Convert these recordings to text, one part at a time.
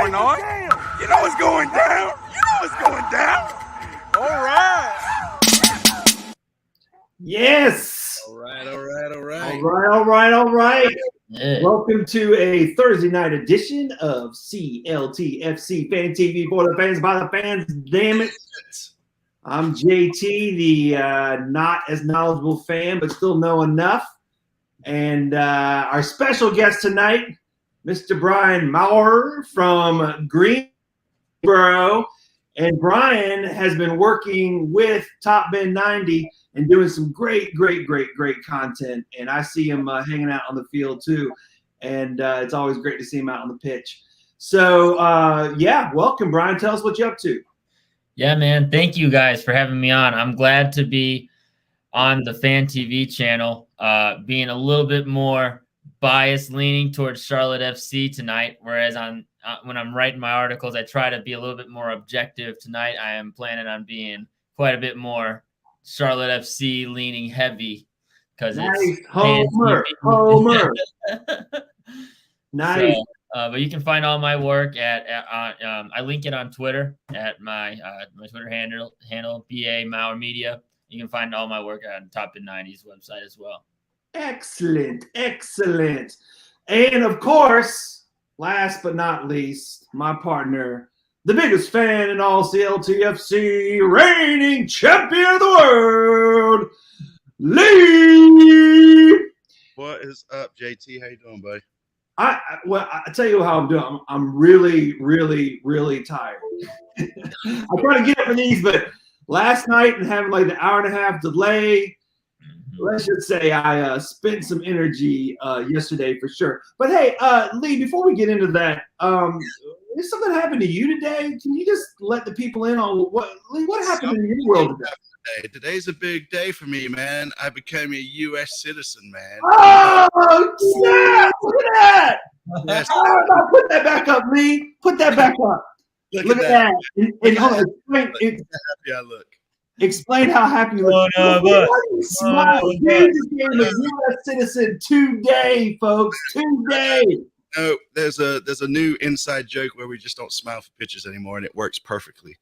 going on. You know what's going down. You know what's going down. All right. Yes. All right. Yeah. Welcome to a Thursday night edition of CLTFC Fan TV for the fans by the fans. Damn it. I'm JT, the not as knowledgeable fan, but still know enough. And our special guest tonight, Mr. Brian Maurer from Greensboro. And Brian has been working with Top Bend 90 and doing some great content. And I see him hanging out on the field too. And it's always great to see him out on the pitch. So, welcome, Brian. Tell us what you're up to. Yeah, man. Thank you guys for having me on. I'm glad to be on the Fan TV channel, being a little bit more biased, leaning towards Charlotte FC tonight, whereas when I'm writing my articles, I try to be a little bit more objective. Tonight, I am planning on being quite a bit more Charlotte FC leaning heavy because it's Homer. Nice. So, but you can find all my work at I link it on Twitter at my Twitter handle BA Maurer Media. You can find all my work on Top Bend 90's website as well. Excellent. And of course, last but not least, my partner, the biggest fan in all CLTFC, reigning champion of the world, Lee. What is up, JT? How you doing, buddy? I tell you how I'm doing. I'm really tired. I try to get up for these, but last night and having like the hour and a half delay, let's just say I spent some energy yesterday for sure. But hey, Lee, before we get into that, did something happen to you today? Can you just let the people in on what happened in your world today? Today's a big day for me, man. I became a U.S. citizen, man. Oh, snap! Look at that! Yes. Put that back up, Lee. Put that back up. Look at that. And hold on, happy I look. Explain how happy you look. Smile. He became a U.S. citizen today, folks. Today. No, there's a new inside joke where we just don't smile for pictures anymore, and it works perfectly.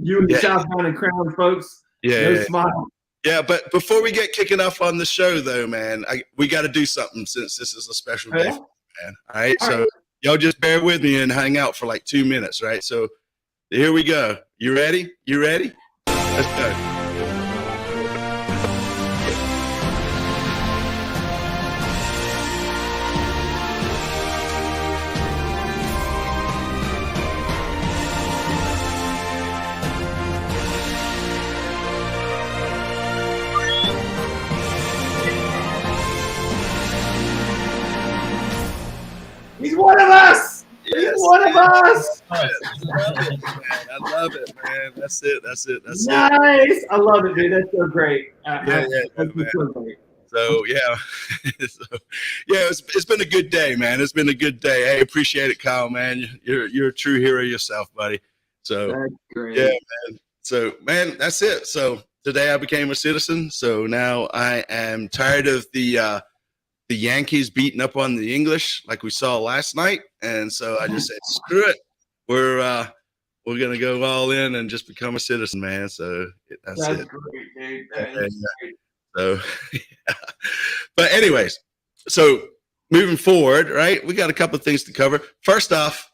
You and the Southbound and Crown folks. No smile. Yeah, but before we get kicking off on the show, though, man, we got to do something since this is a special day, for me, man. All right, so y'all just bear with me and hang out for like 2 minutes, right? So here we go. You ready? Let's go. He's one of us. Yes. He's one of us. I love it, man. That's it. Nice. I love it, dude. That's so great. That's so great. So it's been a good day, man. It's been a good day. Hey, appreciate it, Kyle, man. You're a true hero yourself, buddy. So that's great. Yeah, man. So man, that's it. So today I became a citizen. So now I am tired of the Yankees beating up on the English like we saw last night, and so I just said, screw it. We're gonna go all in and just become a citizen, man. So that's it. Great, dude. Great. So, yeah. But anyways, so moving forward, right? We got a couple of things to cover. First off,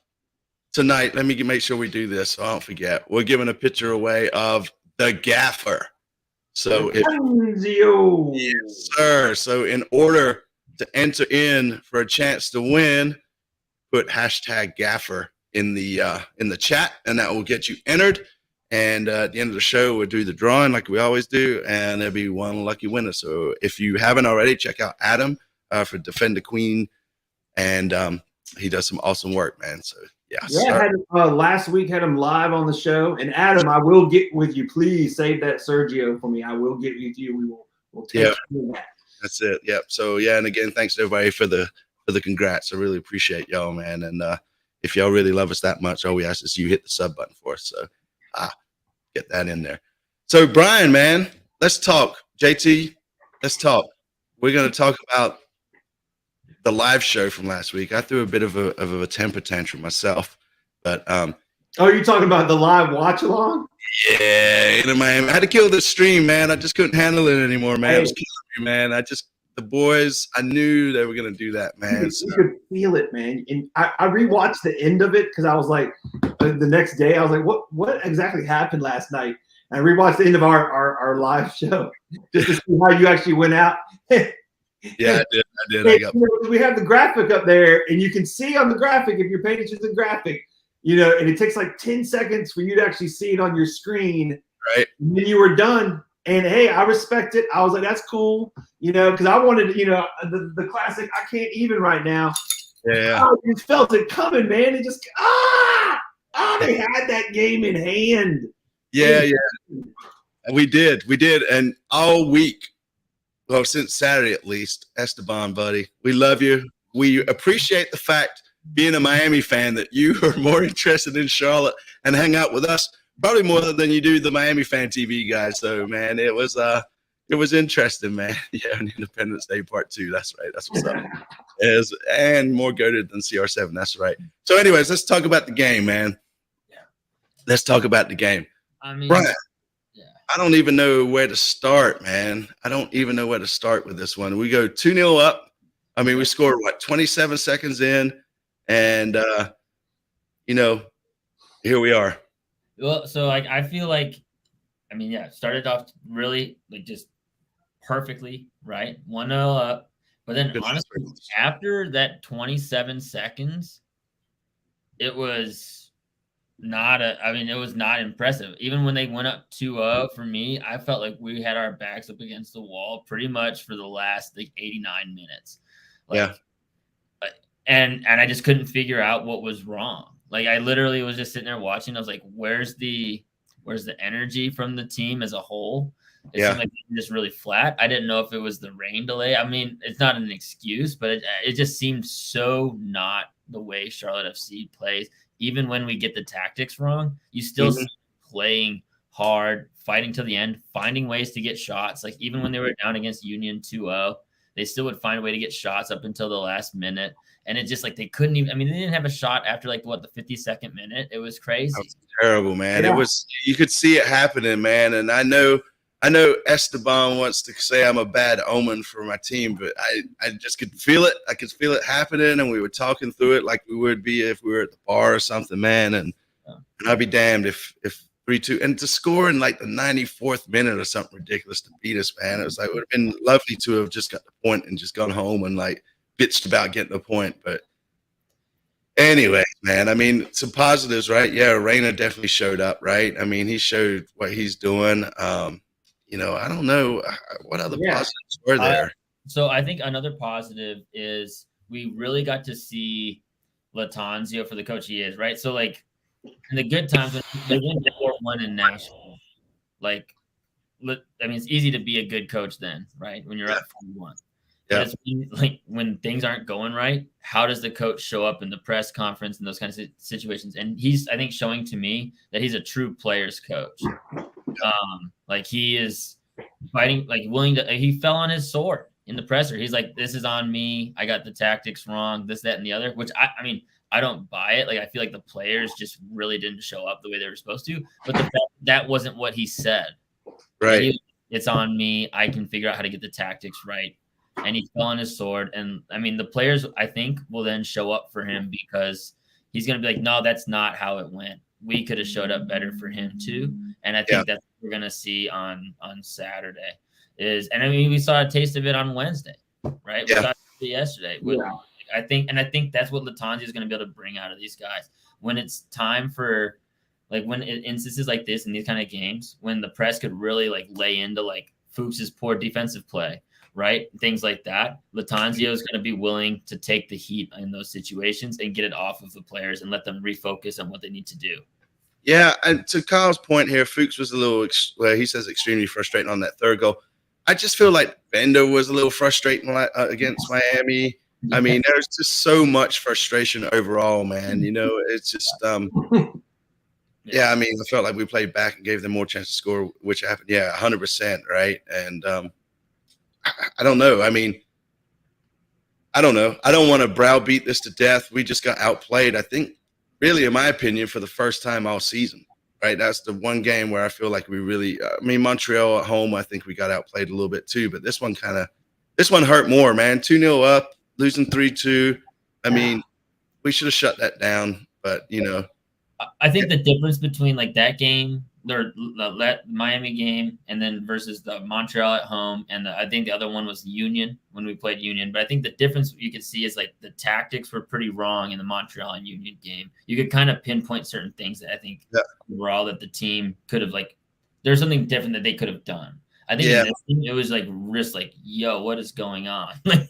tonight, let me make sure we do this so I don't forget. We're giving a picture away of the Gaffer. So, yes, sir. So, in order to enter in for a chance to win, put hashtag Gaffer in the chat, and that will get you entered. And at the end of the show, we'll do the drawing like we always do, and there'll be one lucky winner. So if you haven't already, check out Adam for Defend the Queen, and he does some awesome work, man. So last week had him live on the show. And Adam, I will get with you. Please save that Sergio for me. I will get with you. We'll take that. That's it. Yep. So and again, thanks to everybody for the congrats. I really appreciate y'all, man. And if y'all really love us that much, all we ask is you hit the sub button for us. So get that in there. So Brian, man, let's talk. JT, let's talk. We're going to talk about the live show from last week. I threw a bit of a temper tantrum myself, but Oh, you're talking about the live watch along? yeah, in Miami. I had to kill the stream, man. I just couldn't handle it anymore, man. Hey. It was killing me, man. The boys, I knew they were gonna do that, man. You could feel it, man. And I rewatched the end of it because I was like, the next day, I was like, what exactly happened last night? And I rewatched the end of our live show just to see how you actually went out. Yeah, I did. We have the graphic up there, and you can see on the graphic, if you're paying attention to the graphic, and it takes like 10 seconds for you to actually see it on your screen. Right. And then you were done. And hey, I respect it. I was like, that's cool, because I wanted, the classic, I can't even right now. Yeah. I just felt it coming, man. It just, they had that game in hand. Yeah. We did. And all week, well, since Saturday at least, Esteban, buddy, we love you. We appreciate the fact, being a Miami fan, that you are more interested in Charlotte and hang out with us probably more than you do the Miami Fan TV guys. So, man, it was interesting, man. Yeah, on Independence Day Part 2. That's right. That's what's up. And more goated than CR7. That's right. So, anyways, let's talk about the game, man. Yeah. Let's talk about the game. I mean, Brian, yeah. I don't even know where to start, man. I don't even know where to start with this one. We go 2-0 up. I mean, we scored, 27 seconds in? And, here we are. Well, so I feel like, started off really just perfectly, right? 1-0 up. But then honestly, after that 27 seconds, it was not impressive. Even when they went up 2-0, for me, I felt like we had our backs up against the wall pretty much for the last 89 minutes. And I just couldn't figure out what was wrong. I literally was just sitting there watching. I was like, where's the energy from the team as a whole? It seemed like they were just really flat. I didn't know if it was the rain delay. I mean, it's not an excuse, but it just seemed so not the way Charlotte FC plays. Even when we get the tactics wrong, you still see playing hard, fighting to the end, finding ways to get shots. Even when they were down against Union 2-0, they still would find a way to get shots up until the last minute. And it just they couldn't even, they didn't have a shot after the 52nd minute. It was crazy. That was terrible, man. Yeah. You could see it happening, man. And I know Esteban wants to say I'm a bad omen for my team, but I just could feel it. I could feel it happening. And we were talking through it like we would be if we were at the bar or something, man. And I'd be damned if 3-2 and to score in the 94th minute or something ridiculous to beat us, man. It would have been lovely to have just got the point and just gone home and bitched about getting the point. But anyway, man, some positives, right? Yeah, Reyna definitely showed up, right? He showed what he's doing. I don't know what other positives were there. So I think another positive is we really got to see Latanzio for the coach he is, right? So in the good times when they win 4-1 in Nashville, it's easy to be a good coach then, right? When you're up 4-1. Yeah. But it's when things aren't going right, how does the coach show up in the press conference and those kinds of situations? And he's, I think, showing to me that he's a true players coach. He is fighting, willing to. He fell on his sword in the presser. He's like, "This is on me. I got the tactics wrong. This, that, and the other." Which I don't buy it. I feel like the players just really didn't show up the way they were supposed to. But the fact that wasn't what he said. Right. It's on me. I can figure out how to get the tactics right. And he fell on his sword. And the players, I think, will then show up for him because he's going to be like, no, that's not how it went. We could have showed up better for him too. And I think that's what we're going to see on Saturday we saw a taste of it on Wednesday, right? Yeah. We saw it yesterday. I think that's what Latanzio is going to be able to bring out of these guys when it's time for when instances like this in these kind of games, when the press could really lay into Fuchs's poor defensive play, right? Things like that. Latanzio is going to be willing to take the heat in those situations and get it off of the players and let them refocus on what they need to do. Yeah, and to Kyle's point here, Fuchs was a little, he says extremely frustrating on that third goal. I just feel like Bender was a little frustrating against Miami. There's just so much frustration overall, man. It's just, I felt like we played back and gave them more chance to score, which happened. Yeah, 100%, right? And I don't know. I don't know. I don't want to browbeat this to death. We just got outplayed, I think, really, in my opinion, for the first time all season, right? That's the one game where I feel like we really Montreal at home, I think we got outplayed a little bit too, but this one hurt more, man. 2-0 up, losing 3-2. I mean, we should have shut that down, but, I think the difference between like that game, the Miami game, and then versus the Montreal at home, and I think the other one was Union when we played Union. But I think the difference you could see is like the tactics were pretty wrong in the Montreal and Union game. You could kind of pinpoint certain things that I think overall that the team could have there's something different that they could have done. I think in this team, it was like yo, what is going on? Like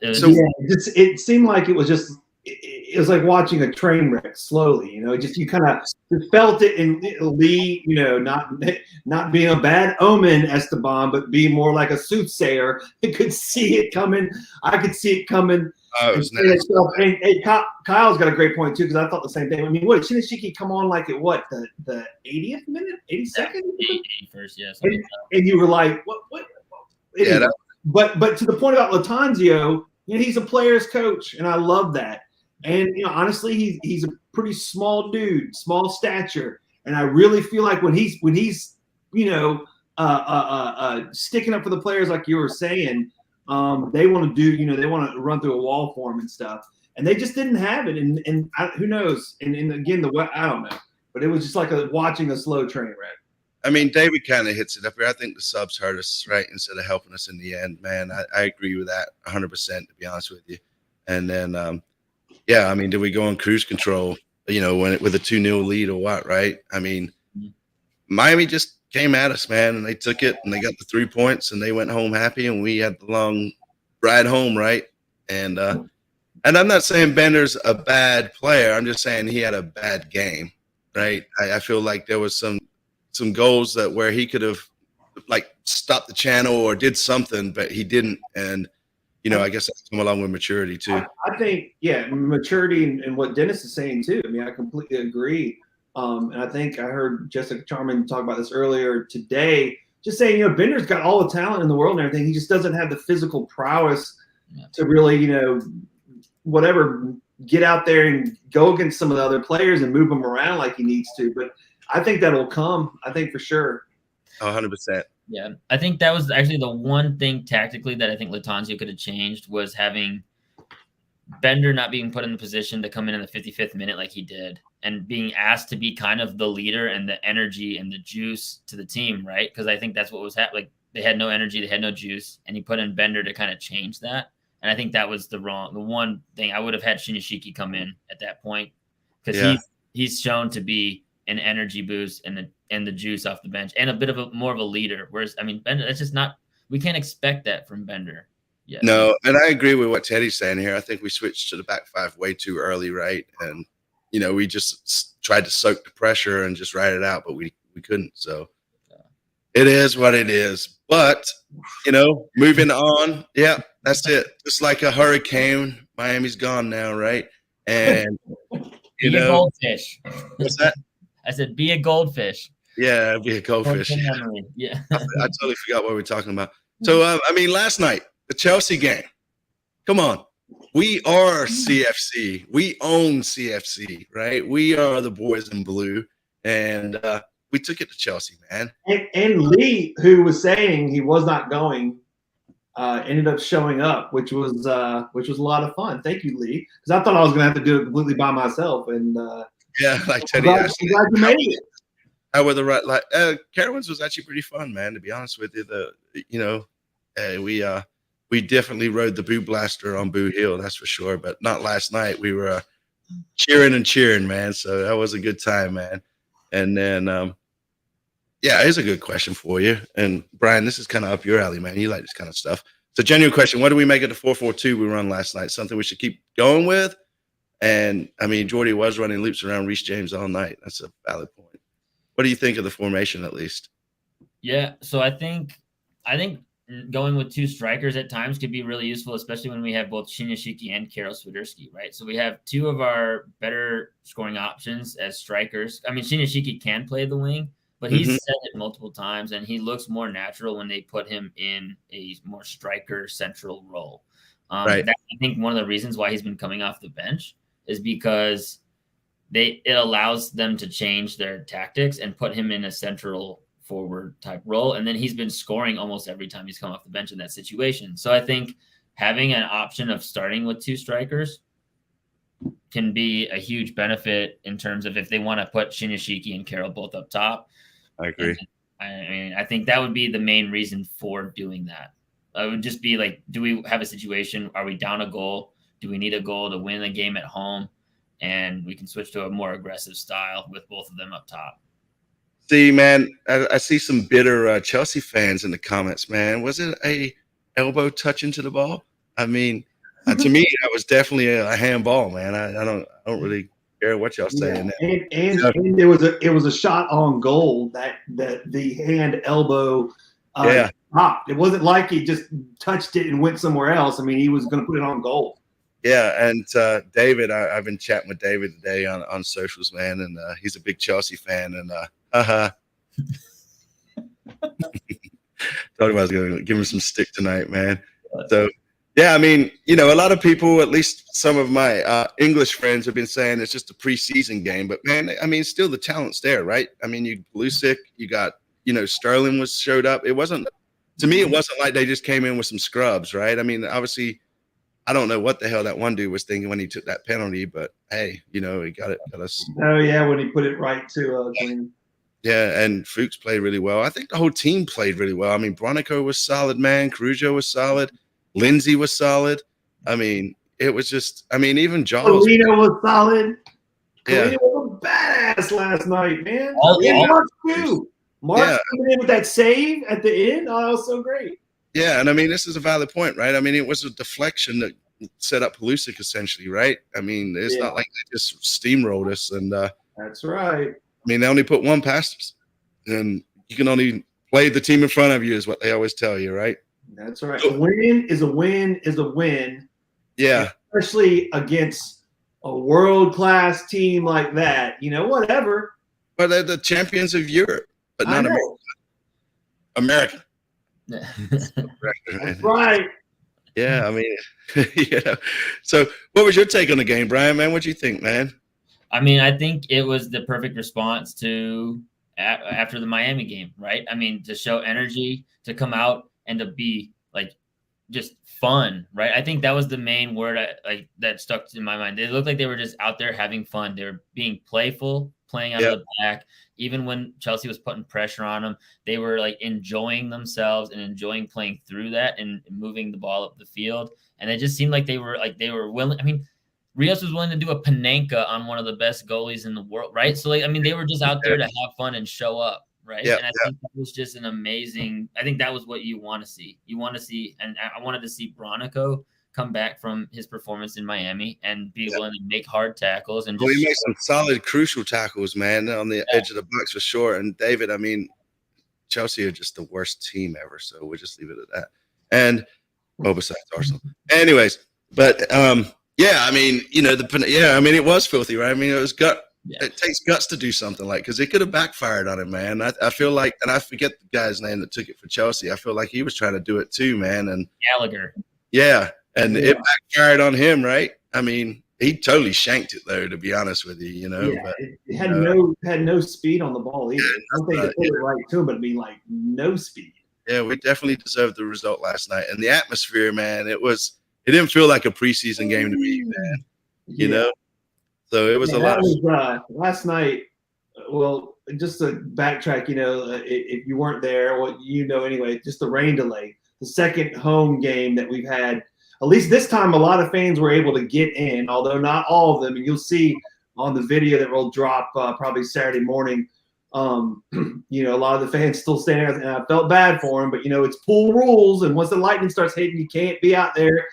it seemed like it was just. It was like watching a train wreck slowly, just you kind of felt it in Lee, not being a bad omen, Esteban, but being more like a soothsayer. You could see it coming. I could see it coming. Oh, and Kyle's got a great point too, because I thought the same thing. I mean, what did Shinashiki come on like at what the 80th minute, 82nd, 81st, yes. And you were like, what? Yeah. But to the point about Latanzio, he's a player's coach, and I love that. And honestly, he's a pretty small dude, small stature, and I really feel like when he's sticking up for the players, like you were saying, they want to they want to run through a wall for him and stuff, and they just didn't have it. And who knows? And again, I don't know, but it was just like watching a slow train wreck. I mean, David kind of hits it up here. I think the subs hurt us, right, instead of helping us in the end, man. I agree with that 100%, to be honest with you. And then, yeah, I mean, did we go on cruise control, with a 2-0 lead or what, right? I mean, Miami just came at us, man, and they took it, and they got the 3 points, and they went home happy, and we had the long ride home, right? And I'm not saying Bender's a bad player. I'm just saying he had a bad game, right? I feel like there was some goals where he could have stopped the channel or did something, but he didn't. And I guess that's come along with maturity too. I think, maturity and what Dennis is saying too. I mean, I completely agree. And I think I heard Jessica Charman talk about this earlier today, just saying, Bender's got all the talent in the world and everything. He just doesn't have the physical prowess to really, get out there and go against some of the other players and move them around like he needs to. But I think that'll come. I think for sure. 100%. Yeah, I think that was actually the one thing tactically that I think Latanzio could have changed was having Bender not being put in the position to come in the 55th minute like he did and being asked to be kind of the leader and the energy and the juice to the team, right? Because I think that's what was happening. Like they had no energy, they had no juice, and he put in Bender to kind of change that. And I think that was the one thing. I would have had Shinashiki come in at that point because he's shown to be an energy boost and the juice off the bench and a bit of more of a leader. Whereas, I mean, Bender, that's just not, we can't expect that from Bender. Yeah. No, and I agree with what Teddy's saying here. I think we switched to the back five way too early, right? And, we just tried to soak the pressure and just ride it out, but we couldn't. So it is what it is. But, moving on. Yeah, that's it. Just like a hurricane, Miami's gone now, right? And, be a goldfish. What's that? I said, be a goldfish. Yeah, be a goldfish. Yeah. I totally forgot what we were talking about. So, last night, the Chelsea game. Come on. We are CFC. We own CFC, right? We are the boys in blue. And we took it to Chelsea, man. And Lee, who was saying he was not going, ended up showing up, which was a lot of fun. Thank you, Lee. Because I thought I was going to have to do it completely by myself. And like Teddy. Glad you made it. I would have Carowinds was actually pretty fun, man. To be honest with you, we definitely rode the Boo Blaster on Boo Hill, that's for sure. But not last night. We were cheering, man. So that was a good time, man. And then, here's a good question for you. And Brian, this is kind of up your alley, man. You like this kind of stuff. So, genuine question: what do we make of the 4-4-2 we run last night? Something we should keep going with? And I mean, Jordy was running loops around Reece James all night. That's a valid point. What do you think of the formation, at least? Yeah, so I think going with two strikers at times could be really useful, especially when we have both Shinashiki and Karol Swiderski, right? So we have two of our better scoring options as strikers. I mean, Shinashiki can play the wing, but he's said it multiple times, and he looks more natural when they put him in a more striker central role. Right. I think one of the reasons why he's been coming off the bench is because it allows them to change their tactics and put him in a central forward type role. And then he's been scoring almost every time he's come off the bench in that situation. So I think having an option of starting with 2 strikers can be a huge benefit in terms of if they want to put Shinyashiki and Carroll both up top. I agree. I think that would be the main reason for doing that. It would just be like, do we have a situation? Are we down a goal? Do we need a goal to win the game at home? And we can switch to a more aggressive style with both of them up top. See, man, I see some bitter Chelsea fans in the comments, man. Was it a elbow touch into the ball? I mean, to me, that was definitely a handball, man. I don't really care what y'all saying. Yeah. And it was a shot on goal that the hand elbow popped. It wasn't like he just touched it and went somewhere else. I mean, he was going to put it on goal. Yeah, and David, I've been chatting with David today on socials, man, and he's a big Chelsea fan, and told him I was going to give him some stick tonight, man. So, yeah, I mean, a lot of people, at least some of my English friends have been saying it's just a preseason game, but man, I mean, still the talent's there, right? I mean, you Blusick, you got, Sterling showed up. It wasn't like they just came in with some scrubs, right? I mean, obviously, I don't know what the hell that one dude was thinking when he took that penalty, but hey, he got us. Oh yeah, when he put it right to yeah, and Fuchs played really well. I think the whole team played really well. I mean, Bronico was solid, man. Caruso was solid. Lindsay was solid. I mean, it was just. I mean, even Jaws. Polino was solid. Yeah, Polino was a badass last night, man. Mark too. Mark coming in with that save at the end. Oh, that was so great. Yeah, and I mean, this is a valid point, right? I mean, it was a deflection that set up Pulisic essentially, right? I mean, it's not like they just steamrolled us. And that's right. I mean, they only put one past us, and you can only play the team in front of you, is what they always tell you, right? That's right. A win is a win is a win. Yeah, especially against a world-class team like that. Whatever. But they're the champions of Europe, but not America. That's right. Yeah, I mean, So, what was your take on the game, Brian? Man, what do you think, man? I mean, I think it was the perfect response to after the Miami game, right? I mean, to show energy, to come out and to be like just fun, right? I think that was the main word that stuck in my mind. They looked like they were just out there having fun. They were being playful, playing out of the back. Even when Chelsea was putting pressure on them, they were like enjoying themselves and enjoying playing through that and moving the ball up the field. And it just seemed like they were willing. I mean, Rios was willing to do a Panenka on one of the best goalies in the world, right? So, I mean, they were just out there to have fun and show up, right? And I think that was just an amazing – I think that was what you want to see. You want to see – and I wanted to see Bronico come back from his performance in Miami and be willing to make hard tackles. And he made some solid, crucial tackles, man, on the edge of the box for sure. And, David, I mean, Chelsea are just the worst team ever, so we'll just leave it at that. And besides Arsenal. Anyways, but I mean, I mean, it was filthy, right? I mean, it was it takes guts to do something because it could have backfired on him, man. I feel like, and I forget the guy's name that took it for Chelsea. I feel like he was trying to do it too, man. And Gallagher. Yeah, and it backfired on him, right? I mean, he totally shanked it though, to be honest with you, Yeah, but it had no speed on the ball either. I don't think they put it right to him, but it'd be like no speed. Yeah, we definitely deserved the result last night. And the atmosphere, man, it didn't feel like a preseason game to me, man. You know? So it was a lot of last night. Well, just to backtrack, if you weren't there, anyway, just the rain delay. The second home game that we've had, at least this time, a lot of fans were able to get in, although not all of them. And you'll see on the video that will drop probably Saturday morning, a lot of the fans still standing out, and I felt bad for them. But, it's pool rules. And once the lightning starts hitting, you can't be out there,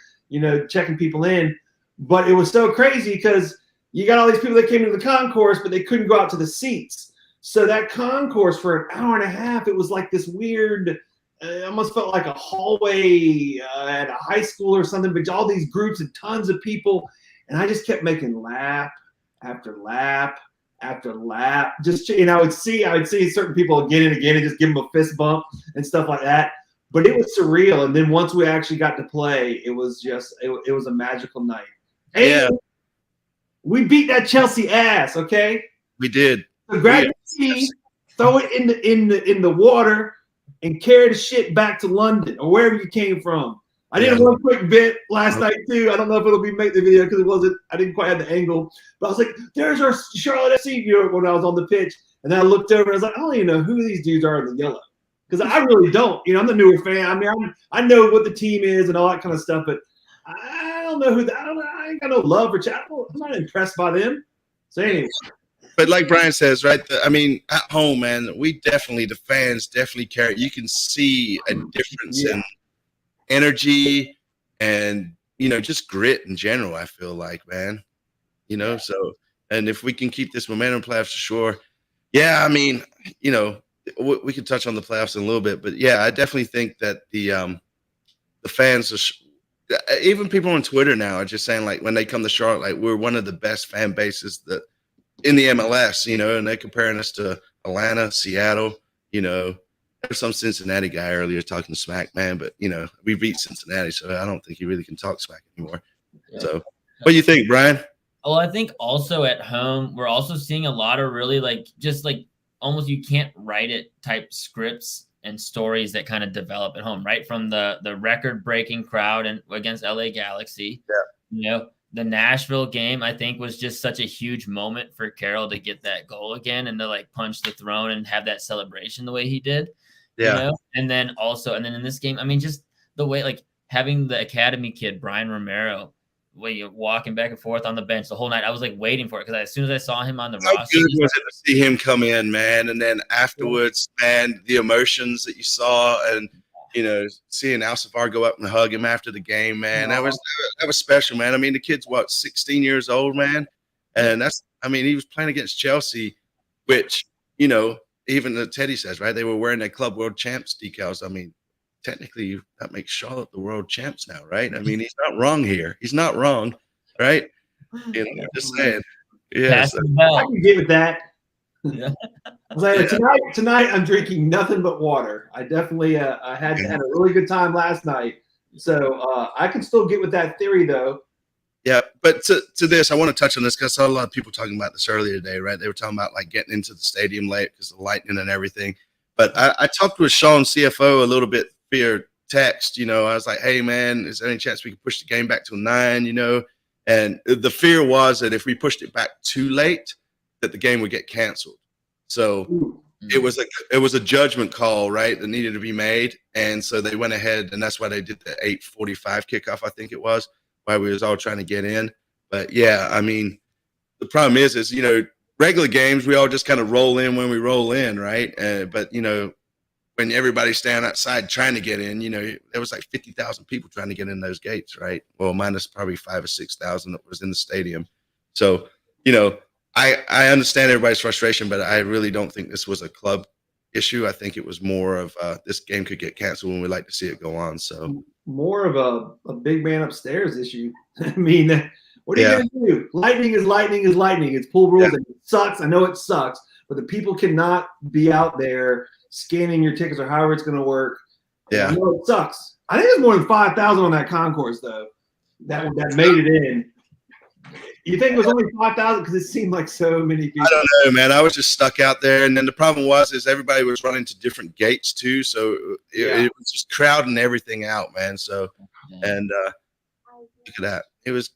checking people in. But it was so crazy because you got all these people that came into the concourse, but they couldn't go out to the seats. So that concourse for an hour and a half, it was like this weird – it almost felt like a hallway at a high school or something, but all these groups and tons of people. And I just kept making lap after lap after lap. Just, I would see certain people get in again and just give them a fist bump and stuff like that. but it was surreal. And then once we actually got to play, it was just it was a magical night. And Yeah, we beat that Chelsea ass. Okay, we did. so grab your tea, throw it in the water, and carry the shit back to London or wherever you came from. I did one quick bit last night too. I don't know if it'll be make the video because it wasn't. I didn't quite have the angle, but I was like, "There's our Charlotte FC viewer" when I was on the pitch, and then I looked over and I was like, "I don't even know who these dudes are in the yellow," because I really don't. You know, I'm the newer fan. I mean, I know what the team is and all that kind of stuff, but I don't know who. I ain't got no love for Chapel. I'm not impressed by them. So anyway. But like Brian says, right? I mean, at home, man, the fans definitely carry. You can see a difference in energy and, just grit in general, I feel like, man. So, and if we can keep this momentum playoffs for sure. Yeah, I mean, we can touch on the playoffs in a little bit, but yeah, I definitely think that the fans are, even people on Twitter now are just saying, like, when they come to Charlotte, like, we're one of the best fan bases that in the MLS, and they're comparing us to Atlanta, Seattle, there's some Cincinnati guy earlier talking smack, man, but we beat Cincinnati, so I don't think he really can talk smack anymore. Yeah. So what do you think, Brian? Well, I think also at home, we're also seeing a lot of really just almost you can't write it type scripts and stories that kind of develop at home, right? From the record-breaking crowd and against LA Galaxy. Yeah. The Nashville game, I think, was just such a huge moment for Carroll to get that goal again and to punch the throne and have that celebration the way he did. Yeah. And then in this game, I mean, just the way having the academy kid, Brian Romero, walking back and forth on the bench the whole night. I was waiting for it because as soon as I saw him on the roster. How good was it to see him come in, man? And then afterwards, man, the emotions that you saw and seeing Al-Safar go up and hug him after the game, man, that was special, man. I mean, the kid's 16 years old, man, and he was playing against Chelsea, which even Teddy says, right? They were wearing their Club World Champs decals. I mean, technically, that makes Charlotte the world champs now, right? I mean, he's not wrong here. He's not wrong, right? Just saying. Yeah, I can give it that. Yeah. Tonight I'm drinking nothing but water. I definitely I had a really good time last night, so I can still get with that theory though. Yeah, but to this, I want to touch on this because I saw a lot of people talking about this earlier today, right? They were talking about getting into the stadium late because of the lightning and everything. But I talked with Sean, CFO, a little bit via text. I was like, "Hey, man, is there any chance we could push the game back to 9?" And the fear was that if we pushed it back too late, that the game would get canceled. So it was a judgment call, right, that needed to be made, and so they went ahead, and that's why they did the 8:45 kickoff, I think it was, while we was all trying to get in. But yeah, I mean, the problem is regular games we all just kind of roll in when we roll in, right? But when everybody's standing outside trying to get in, there was 50,000 people trying to get in those gates, right? Well, minus probably 5,000 or 6,000 that was in the stadium. So I understand everybody's frustration, but I really don't think this was a club issue. I think it was more of this game could get canceled and we'd like to see it go on. So more of a big man upstairs issue. I mean, what are you going to do? Lightning is lightning is lightning. It's pool rules. And it sucks. I know it sucks, but the people cannot be out there scanning your tickets or however it's going to work. Yeah. I know it sucks. I think there's more than 5,000 on that concourse though. That made it in. You think it was only 5,000 because it seemed like so many people? I don't know, man. I was just stuck out there, and then the problem is everybody was running to different gates too, so it was just crowding everything out, man. So, and look at that. It was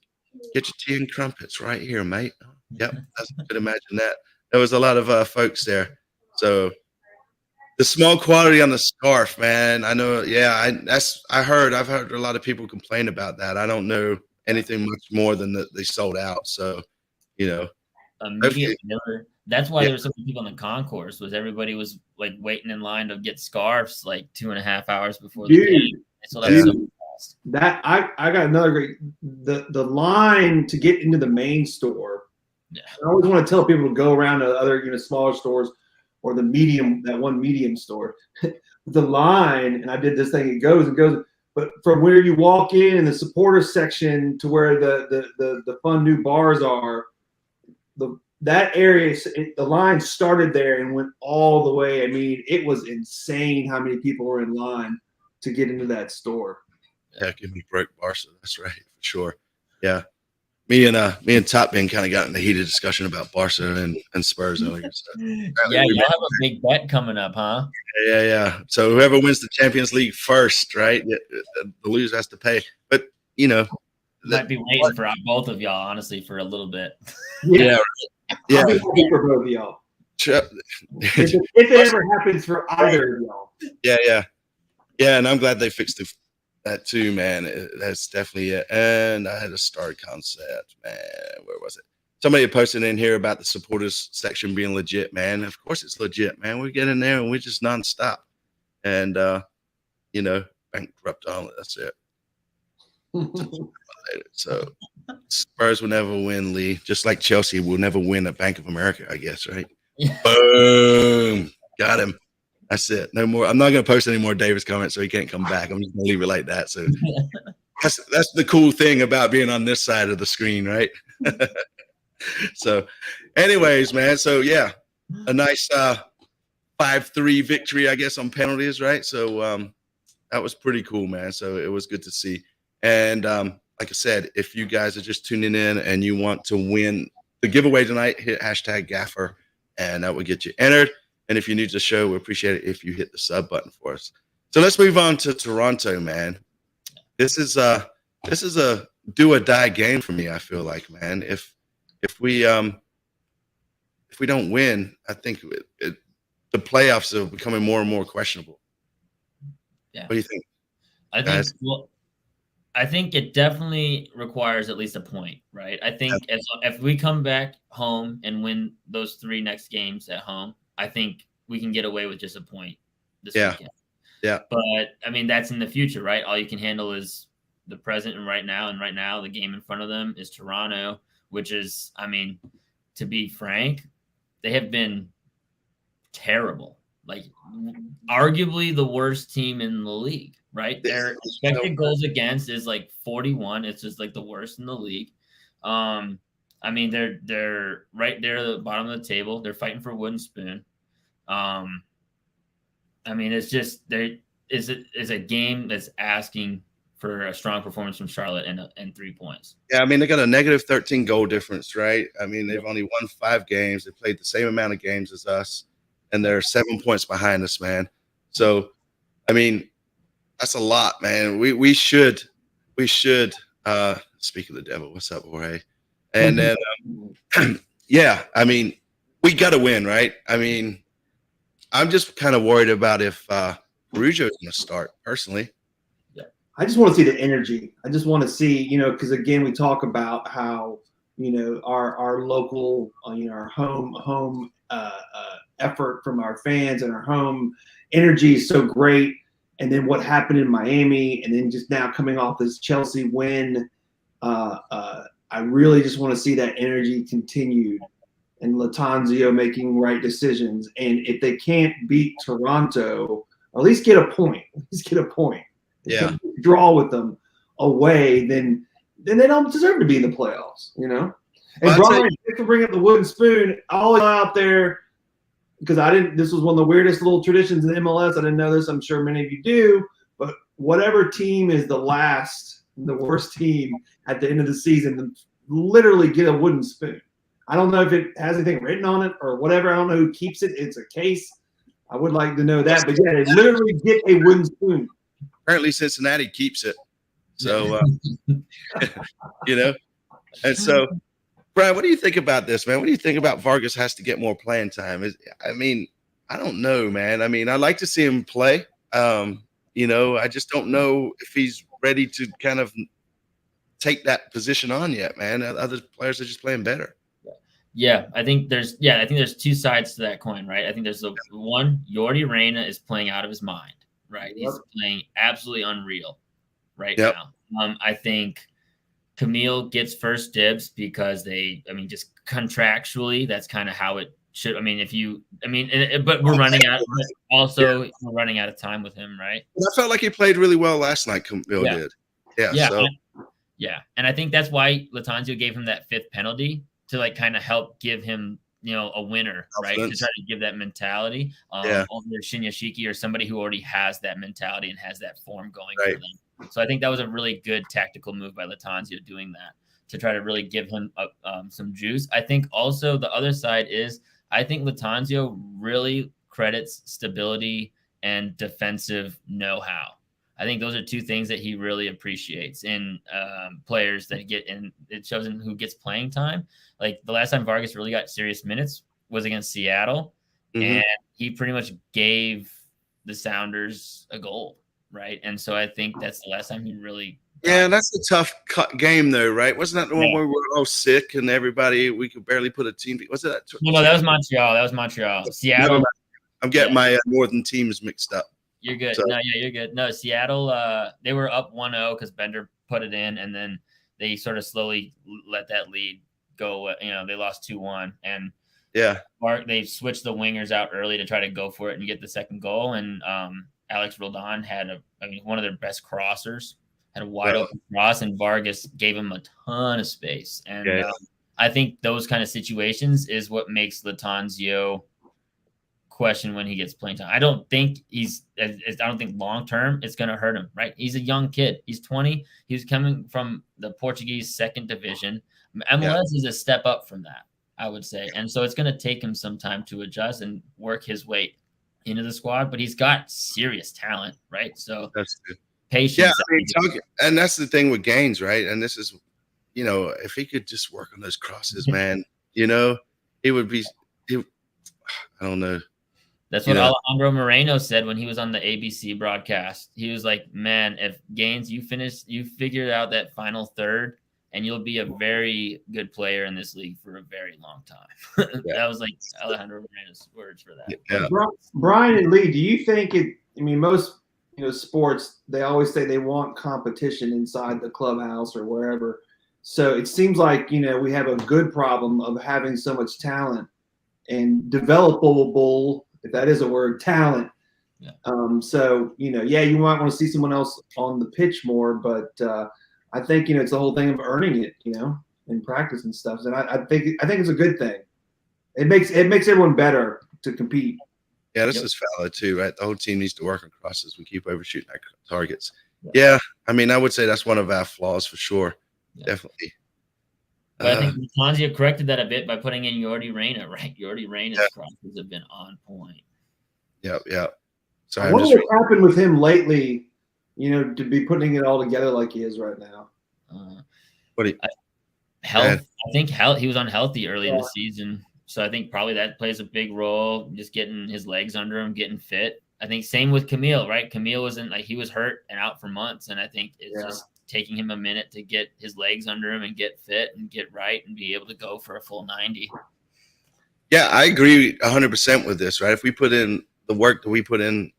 get your tea and crumpets right here, mate. Yep, I could imagine that. There was a lot of folks there. So the small quality on the scarf, man. I know. Yeah, I've heard a lot of people complain about that. I don't know anything much more than that they sold out. So, immediate Miller. That's why there were so many people in the concourse. Was everybody was waiting in line to get scarves 2.5 hours before the game. So that was so fast. That I got another great the line to get into the main store. Yeah. I always want to tell people to go around to other smaller stores or that one medium store. The line, and I did this thing. It goes and goes. But from where you walk in the supporter section to where the fun new bars are, that area, the line started there and went all the way. I mean, it was insane how many people were in line to get into that store. Heck, we broke Barca. That's right, for sure. Yeah. Me and Top Man kind of got in a heated discussion about Barca and Spurs earlier. So. Yeah, y'all have a big bet coming up, huh? Yeah. So whoever wins the Champions League first, right? The loser has to pay. But might be waiting for both of y'all, honestly, for a little bit. Yeah. I'll be happy for both of y'all. If it ever happens for either of y'all. Yeah. And I'm glad they fixed that too, man. That's definitely it. And I had a star concept, man. Where was it? Somebody posted in here about the supporters section being legit, man. Of course it's legit, man. We get in there and we're just nonstop. And bankrupt on it. That's it. So Spurs will never win, Lee. Just like Chelsea will never win at Bank of America, I guess, right? Yeah. Boom. Got him. That's it. No more. I'm not going to post any more Davis comments so he can't come back. I'm just going to leave it like that. So that's the cool thing about being on this side of the screen, right? So anyways, man. So, yeah, a nice 5-3 victory, I guess, on penalties, right? So that was pretty cool, man. So it was good to see. And like I said, if you guys are just tuning in and you want to win the giveaway tonight, hit #Gaffer, and that will get you entered. And if you're new to the show, we appreciate it if you hit the sub button for us. So let's move on to Toronto, man. This is a do or die game for me. I feel like, man, if we don't win, I think the playoffs are becoming more and more questionable. Yeah. What do you think? I think it definitely requires at least a point, right? I think if we come back home and win those 3 next games at home, I think we can get away with just a point this weekend. Yeah. But, I mean, that's in the future, right? All you can handle is the present and right now. And right now, the game in front of them is Toronto, which is, I mean, to be frank, they have been terrible. Like, arguably the worst team in the league. Right, their expected goals against is like 41. It's just like the worst in the league. I mean, they're right there at the bottom of the table. They're fighting for wooden spoon. I mean, it's just is a game that's asking for a strong performance from Charlotte and 3 points. Yeah, I mean, they got a negative 13 goal difference, right? I mean, they've only won 5 games. They played the same amount of games as us, and they're 7 points behind us, man. So, I mean, that's a lot, man. We should speak of the devil. What's up, Jorge? And then yeah, I mean, we gotta win, right? I mean, I'm just kind of worried about if Rujo is gonna start personally. Yeah. I just want to see the energy. I just want to see, because again, we talk about how, our local, our home effort from our fans and our home energy is so great. And then what happened in Miami, and then just now coming off this Chelsea win, I really just want to see that energy continued and Latanzio making right decisions. And if they can't beat Toronto, or at least get a point, Yeah. Draw with them away, then they don't deserve to be in the playoffs, And Brian, thanks for bringing up the wooden spoon. All out there. Because this was one of the weirdest little traditions in MLS. I didn't know this. I'm sure many of you do. But whatever team is the worst team at the end of the season, literally get a wooden spoon. I don't know if it has anything written on it or whatever. I don't know who keeps it. It's a case. I would like to know that. But yeah, they literally get a wooden spoon. Apparently Cincinnati keeps it. So, and so, Brian, what do you think about this, man? What do you think about Vargas has to get more playing time? I mean, I don't know, man. I mean, I like to see him play. I just don't know if he's ready to kind of take that position on yet, man. Other players are just playing better. Yeah, I think there's 2 sides to that coin, right? I think there's the one, Jordi Reyna is playing out of his mind, right? He's playing absolutely unreal right now. I think Camille gets first dibs because just contractually, that's kind of how it should. But we're running out. But also, we're running out of time with him, right? I felt like he played really well last night. Camille did. Yeah. And I think that's why Latanzio gave him that 5th penalty to kind of help give him a winner, right? To Confidence. try to give that mentality Yeah. over Shinyashiki or somebody who already has that mentality and has that form going Right. for them. So I think that was a really good tactical move by Latanzio doing that to try to really give him some juice. I think also the other side is I think Latanzio really credits stability and defensive know-how. I think those are two things that he really appreciates in players that get in. It shows him who gets playing time. Like the last time Vargas really got serious minutes was against Seattle, Mhm. and he pretty much gave the Sounders a goal, right? And so I think that's the last time he really. Yeah, that's a tough game, though, right? Wasn't that the one Yeah. where we were all sick and we could barely put a team? Was it that? No, that was Montreal. That was Montreal. Seattle. I'm getting my northern teams mixed up. You're good. So- No, yeah, you're good. No, Seattle, they were up 1-0 because Bender put it in, and then they sort of slowly let that lead go. They lost 2-1, and Yeah. they switched the wingers out early to try to go for it and get the second goal. And Alex Roldan had one of their best crossers, had a wide open cross, and Vargas gave him a ton of space. And I think those kind of situations is what makes Latanzio question when he gets playing time. I don't think long term it's going to hurt him, right? He's a young kid. He's 20. He's coming from the Portuguese second division. MLS is a step up from that, I would say. And so it's going to take him some time to adjust and work his way into the squad, but he's got serious talent, right? So that's good. Patience. Yeah, and that's the thing with Gaines, right? And this is, if he could just work on those crosses, man, he would be, I don't know. That's what Alejandro Moreno said when he was on the ABC broadcast. He was like, man, if Gaines, you figure out that final third, and you'll be a very good player in this league for a very long time. That was like Alejandro Moreno's words for that. Yeah. Brian and Lee, do you think most sports, they always say they want competition inside the clubhouse or wherever. So it seems like, we have a good problem of having so much talent and developable, if that is a word, talent. Yeah. So, you might want to see someone else on the pitch more, but I think, it's the whole thing of earning it, in practice and stuff. And I think it's a good thing. It makes everyone better to compete. Yeah, this is valid too, right? The whole team needs to work on crosses. We keep overshooting our targets. Yeah, I mean, I would say that's one of our flaws for sure. Yeah. Definitely. But I think Latanzio corrected that a bit by putting in Yordi Reyna, right? Yordi Reyna's crosses have been on point. Yeah. So I wonder what happened with him lately, to be putting it all together like he is right now. Health. I think he was unhealthy early in the season. So I think probably that plays a big role, just getting his legs under him, getting fit. I think same with Camille, right? Camille he was hurt and out for months. And I think it's just taking him a minute to get his legs under him and get fit and get right and be able to go for a full 90. Yeah, I agree 100% with this, right? If we put in the work that we put in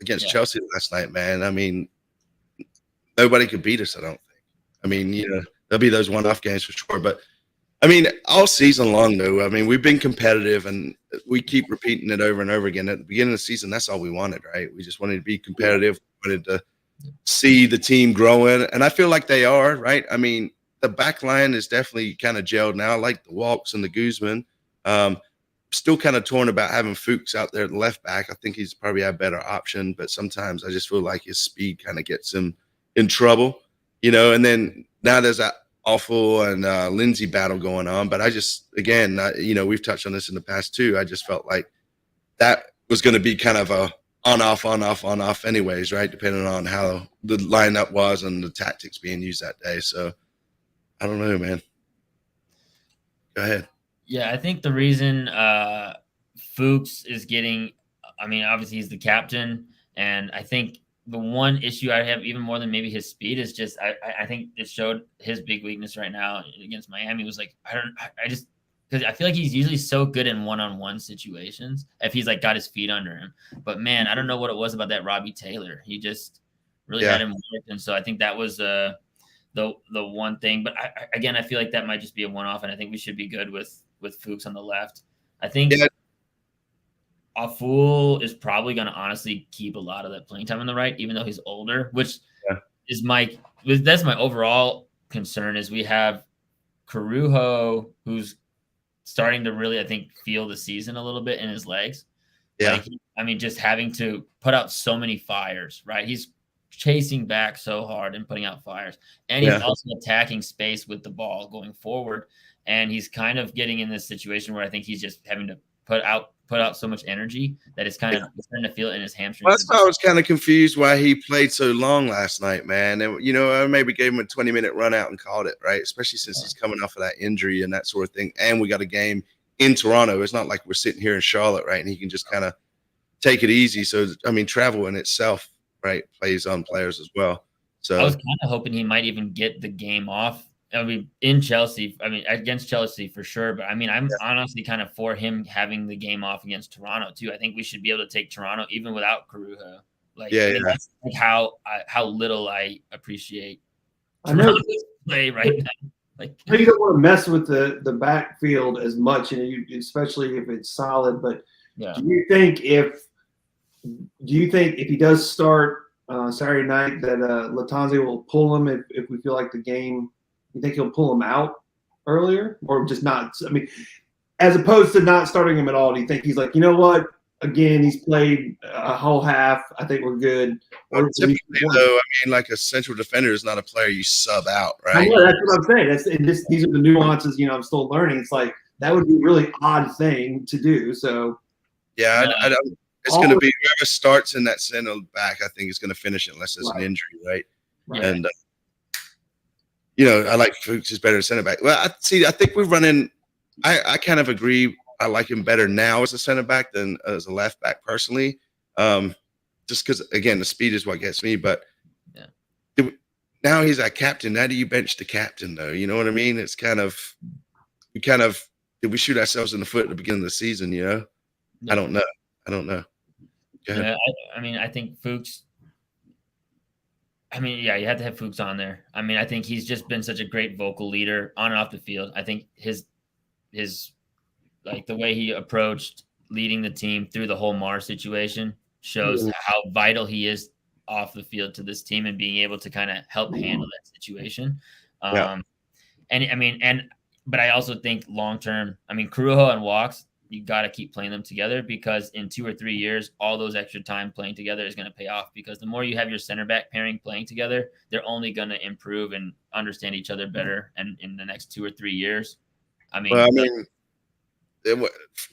against Chelsea last night, man, I mean, nobody could beat us, I don't think. I mean, there'll be those one-off games for sure. But, I mean, all season long, though, I mean, we've been competitive, and we keep repeating it over and over again. At the beginning of the season, that's all we wanted, right? We just wanted to be competitive. We wanted to see the team growing, and I feel like they are, right? I mean, the back line is definitely kind of gelled now. I like the Walks and the Guzman. Still kind of torn about having Fuchs out there at the left back. I think he's probably a better option, but sometimes I just feel like his speed kind of gets him in trouble, and then now there's that awful and Lindsay battle going on. But I just, again, we've touched on this in the past too. I just felt like that was going to be kind of a on-off anyways, right? Depending on how the lineup was and the tactics being used that day. So I don't know, man. Go ahead. Yeah, I think the reason Fuchs is getting, I mean, obviously he's the captain, and I think the one issue I have even more than maybe his speed is just I think it showed his big weakness right now against Miami was like because I feel like he's usually so good in one-on-one situations if he's like got his feet under him. But man, I don't know what it was about that Robbie Taylor. He just really had him worked, and so I think that was the one thing. But I feel like that might just be a one-off, and I think we should be good with Fuchs on the left. I think Aful is probably going to honestly keep a lot of that playing time on the right, even though he's older, which is that's my overall concern is we have Carujo, who's starting to really, I think, feel the season a little bit in his legs. Yeah. Like, I mean, just having to put out so many fires, right? He's chasing back so hard and putting out fires. And he's also attacking space with the ball going forward. And he's kind of getting in this situation where I think he's just having to put out so much energy that it's kind of starting to feel it in his hamstrings. Well, that's why I was kind of confused why he played so long last night, man. And, you know, I maybe gave him a 20-minute run out and called it, right? Especially since he's coming off of that injury and that sort of thing. And we got a game in Toronto. It's not like we're sitting here in Charlotte, right? And he can just kind of take it easy. So, I mean, travel in itself, right, plays on players as well. So I was kind of hoping he might even get the game off. I mean, in Chelsea, I mean, against Chelsea for sure. But I mean, I'm honestly kind of for him having the game off against Toronto too. I think we should be able to take Toronto even without Carujo. Like, that's like how little I appreciate Toronto's play right now. Like, you don't want to mess with the backfield as much, and especially if it's solid. But do you think if he does start Saturday night that Latanzi will pull him if we feel like the game? You think he'll pull him out earlier, or just not? I mean, as opposed to not starting him at all, do you think he's like, you know what? Again, he's played a whole half. I think we're good. Well, typically, though, I mean, like a central defender is not a player you sub out, right? I know, that's what I'm saying. These are the nuances. You know, I'm still learning. It's like that would be a really odd thing to do. So, yeah, I don't. It's going to be whoever starts in that center back. I think is going to finish it unless there's an injury, right? And you know, I like Fuchs is better than center back. Well, I think we're running. I kind of agree. I like him better now as a center back than as a left back personally. Just because, again, the speed is what gets me. But now he's our captain. How do you bench the captain, though? You know what I mean? It's kind of did we shoot ourselves in the foot at the beginning of the season? You know, I don't know. Yeah, I mean, I think Fuchs. I mean, yeah, you have to have Fuchs on there. I mean, I think he's just been such a great vocal leader on and off the field. I think his like the way he approached leading the team through the whole Mars situation shows how vital he is off the field to this team and being able to kind of help handle that situation. And I mean, but I also think long term, I mean, Carujo and Walks, you got to keep playing them together because in 2 or 3 years, all those extra time playing together is going to pay off because the more you have your center back pairing playing together, they're only going to improve and understand each other better. And in the next 2 or 3 years, I mean,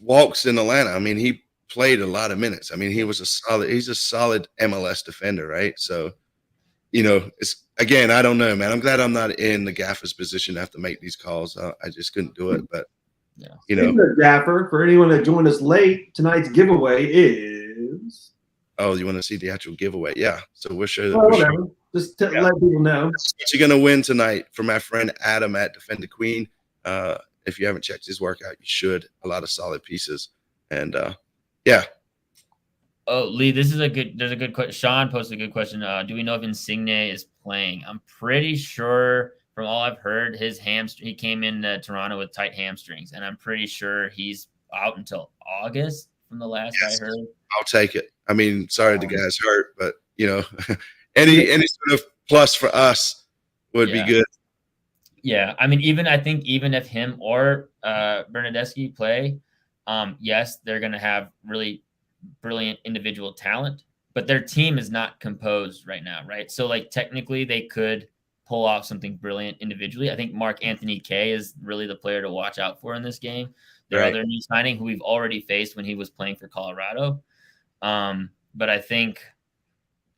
Walks in Atlanta. I mean, he played a lot of minutes. I mean, he's a solid MLS defender, right? So, you know, again, I don't know, man. I'm glad I'm not in the gaffer's position to have to make these calls. I just couldn't do it, but. Yeah. You know, Gaffer, for anyone that joined us late, tonight's giveaway is. Oh, you want to see the actual giveaway? Yeah. So we'll show that. Whatever. Just to let people know. What you're going to win tonight from my friend Adam at Defend the Queen. If you haven't checked his workout, you should. A lot of solid pieces. And yeah. Oh, Lee, there's a good question. Sean posted a good question. Do we know if Insigne is playing? I'm pretty sure. From all I've heard, he came into Toronto with tight hamstrings, and I'm pretty sure he's out until August from the last I heard. I'll take it. I mean, sorry the guy's hurt, but you know, any sort of plus for us would be good. Yeah, I mean, I think even if him or Bernadeschi play, yes, they're going to have really brilliant individual talent, but their team is not composed right now, right? So, like, technically, they could pull off something brilliant individually. I think Mark Anthony Kaye is really the player to watch out for in this game. Their other new signing who we've already faced when he was playing for Colorado. But I think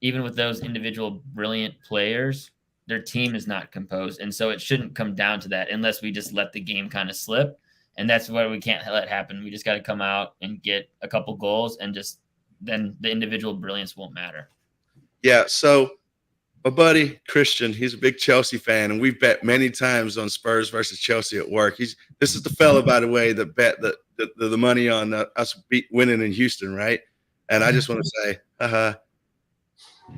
even with those individual brilliant players, their team is not composed. And so it shouldn't come down to that unless we just let the game kind of slip. And that's what we can't let happen. We just got to come out and get a couple goals and just then the individual brilliance won't matter. Yeah. So my buddy Christian, he's a big Chelsea fan, and we've bet many times on Spurs versus Chelsea at work. This is the fella, by the way, that bet the money on us winning in Houston, right? And I just want to say,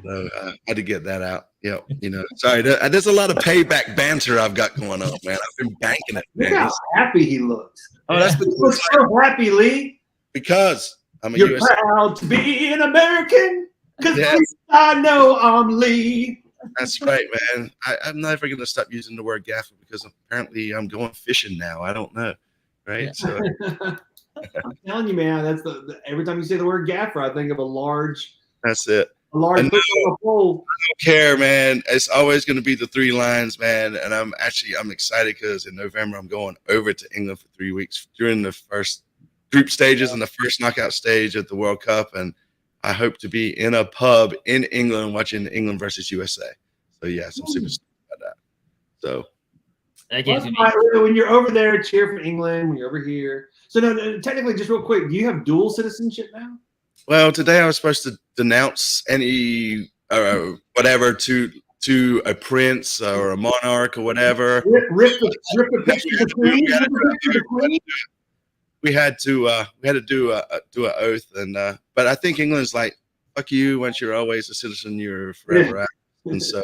no, I had to get that out. Yeah, you know, sorry. There's a lot of payback banter I've got going on, man. I've been banking it. Look how happy he looks. Oh, that's he looks so happy, Lee. Because I'm a You're US proud to be an American. Because I know I'm Lee. That's right, man. I'm never going to stop using the word gaffer because apparently I'm going fishing now. I don't know. right? Yeah. So I'm telling you, man, that's every time you say the word gaffer, I think of a large that's it. foot And on a pole. don't care, man. It's always going to be the 3 lines, man. And I'm excited because in November I'm going over to England for 3 weeks during the first group stages and the first knockout stage at the World Cup, and I hope to be in a pub in England watching England versus USA. So yes, I'm super stoked about that. So That Well, game's gonna be when you're over there, cheer for England. When you're over here, so no, technically, just real quick, do you have dual citizenship now? well, today I was supposed to denounce any whatever to a prince or a monarch or whatever. Rip the picture of the queen. Rip the picture of the queen. We had to do an oath, and but I think England's like, fuck you. Once you're always a citizen, you're forever out. And so,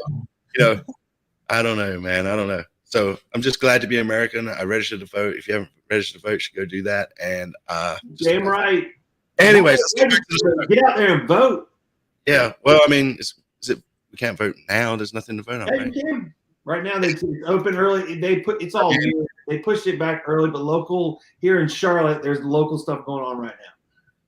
I don't know, man. I don't know. So I'm just glad to be American. I registered to vote. If you haven't registered to vote, you should go do that. And Damn right. anyways, Get out there and vote. yeah. Well, I mean, is it we can't vote now? There's nothing to vote on, Yeah, right? you can. Right now, it's open early. It's all good. They pushed it back early, but local here in Charlotte, there's local stuff going on right now.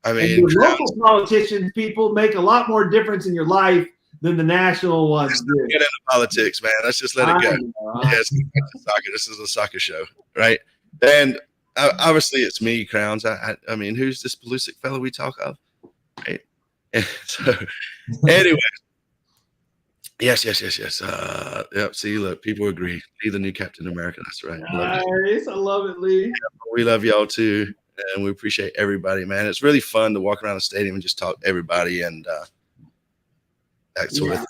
I And mean, the local politicians, people make a lot more difference in your life than the national ones do. get into politics, man. Let's just let it go. know. Yes, soccer. This is a soccer show, right? And obviously, it's me, Crowns. I mean, who's this Pelusic fellow we talk of, right? And so, anyway, yes. Yep. See, look, people agree. Be the new Captain America. That's right. Nice. I love it, Lee. We love y'all too, and we appreciate everybody, man. It's really fun to walk around the stadium and just talk to everybody and that sort of thing.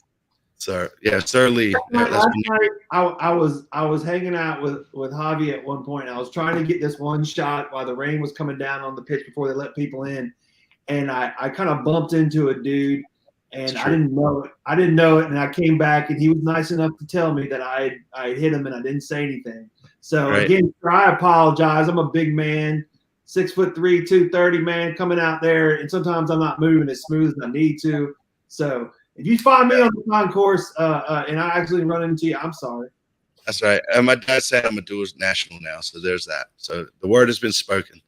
So yeah, Sir Lee. Last night, I was hanging out with Javi at one point. I was trying to get this one shot while the rain was coming down on the pitch before they let people in, and I kind of bumped into a dude, and I didn't know it, and I came back, and he was nice enough to tell me that I hit him, and I didn't say anything. So again, I apologize. I'm a big man, 6'3", 230 man coming out there, and sometimes I'm not moving as smooth as I need to. So if you find me on the concourse and I actually run into you, I'm sorry. That's right. And my dad said I'm a dual national now, so there's that. So the word has been spoken.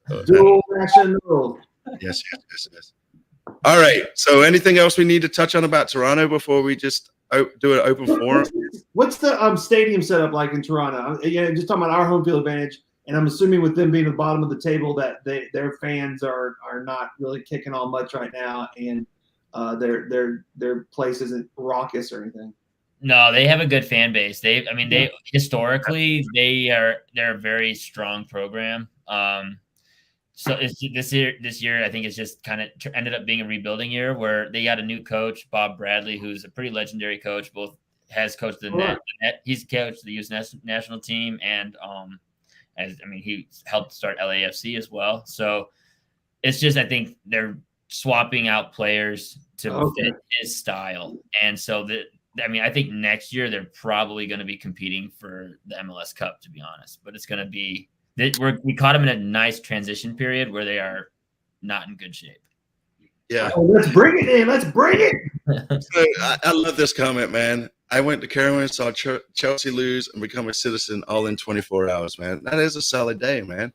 So, Dual national. Yes. All right. So anything else we need to touch on about Toronto before we just do an open forum? What's the stadium setup like in Toronto? Just talking about our home field advantage, and I'm assuming with them being at the bottom of the table that their fans are not really kicking on much right now, and their place isn't raucous or anything. No, they have a good fan base. They historically they're a very strong program. So this year I think it's just kind of ended up being a rebuilding year where they got a new coach, Bob Bradley, who's a pretty legendary coach. Both has coached the net. He's coached the U.S. national team, and he helped start LAFC as well. So it's just I think they're swapping out players to fit his style, and so I think next year they're probably going to be competing for the MLS Cup, to be honest. But it's going to be we caught them in a nice transition period where they are not in good shape. Yeah, let's bring it in. Let's bring it. So, I love this comment, man. I went to Carolina, saw Chelsea lose, and become a citizen all in 24 hours, man. That is a solid day, man.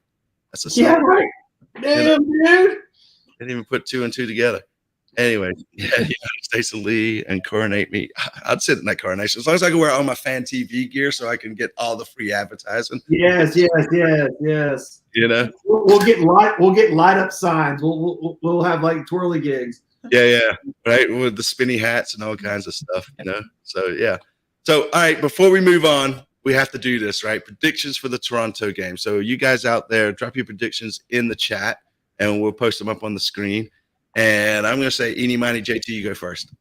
That's a solid right. Damn, dude. Didn't even put 2 and 2 together. Anyway, United States of Lee and coronate me. I'd sit in that coronation as long as I can wear all my fan TV gear so I can get all the free advertising. Yes. We'll get light up signs. We'll have like twirly gigs. Yeah, right, with the spinny hats and all kinds of stuff. So yeah. So all right, before we move on, we have to do this, right? Predictions for the Toronto game. So you guys out there, drop your predictions in the chat, and we'll post them up on the screen. And I'm going to say, eeny, miny, JT, you go first.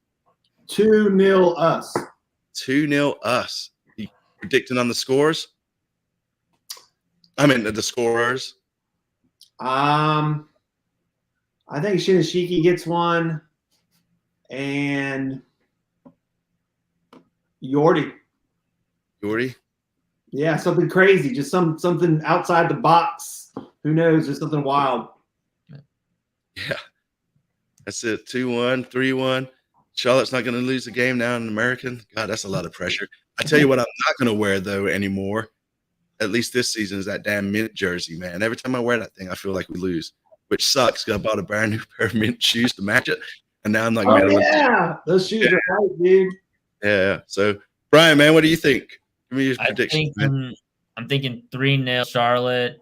2-0 us. 2-0 us. You predicting on the scores? I mean, the scorers. I think Shinashiki gets one, and Yordi. Yeah, something crazy, just something outside the box. Who knows? Just something wild. Yeah. That's it. 2-1, 3-1. Charlotte's not going to lose the game now in American. God, that's a lot of pressure. I tell you what I'm not going to wear, though, anymore. at least this season, is that damn mint jersey, man. Every time I wear that thing, I feel like we lose, which sucks because I bought a brand new pair of mint shoes to match it, and now I'm like, oh yeah, those shoes are right, dude. Yeah. So, Brian, man, what do you think? Give me your prediction. I'm thinking 3-0 Charlotte.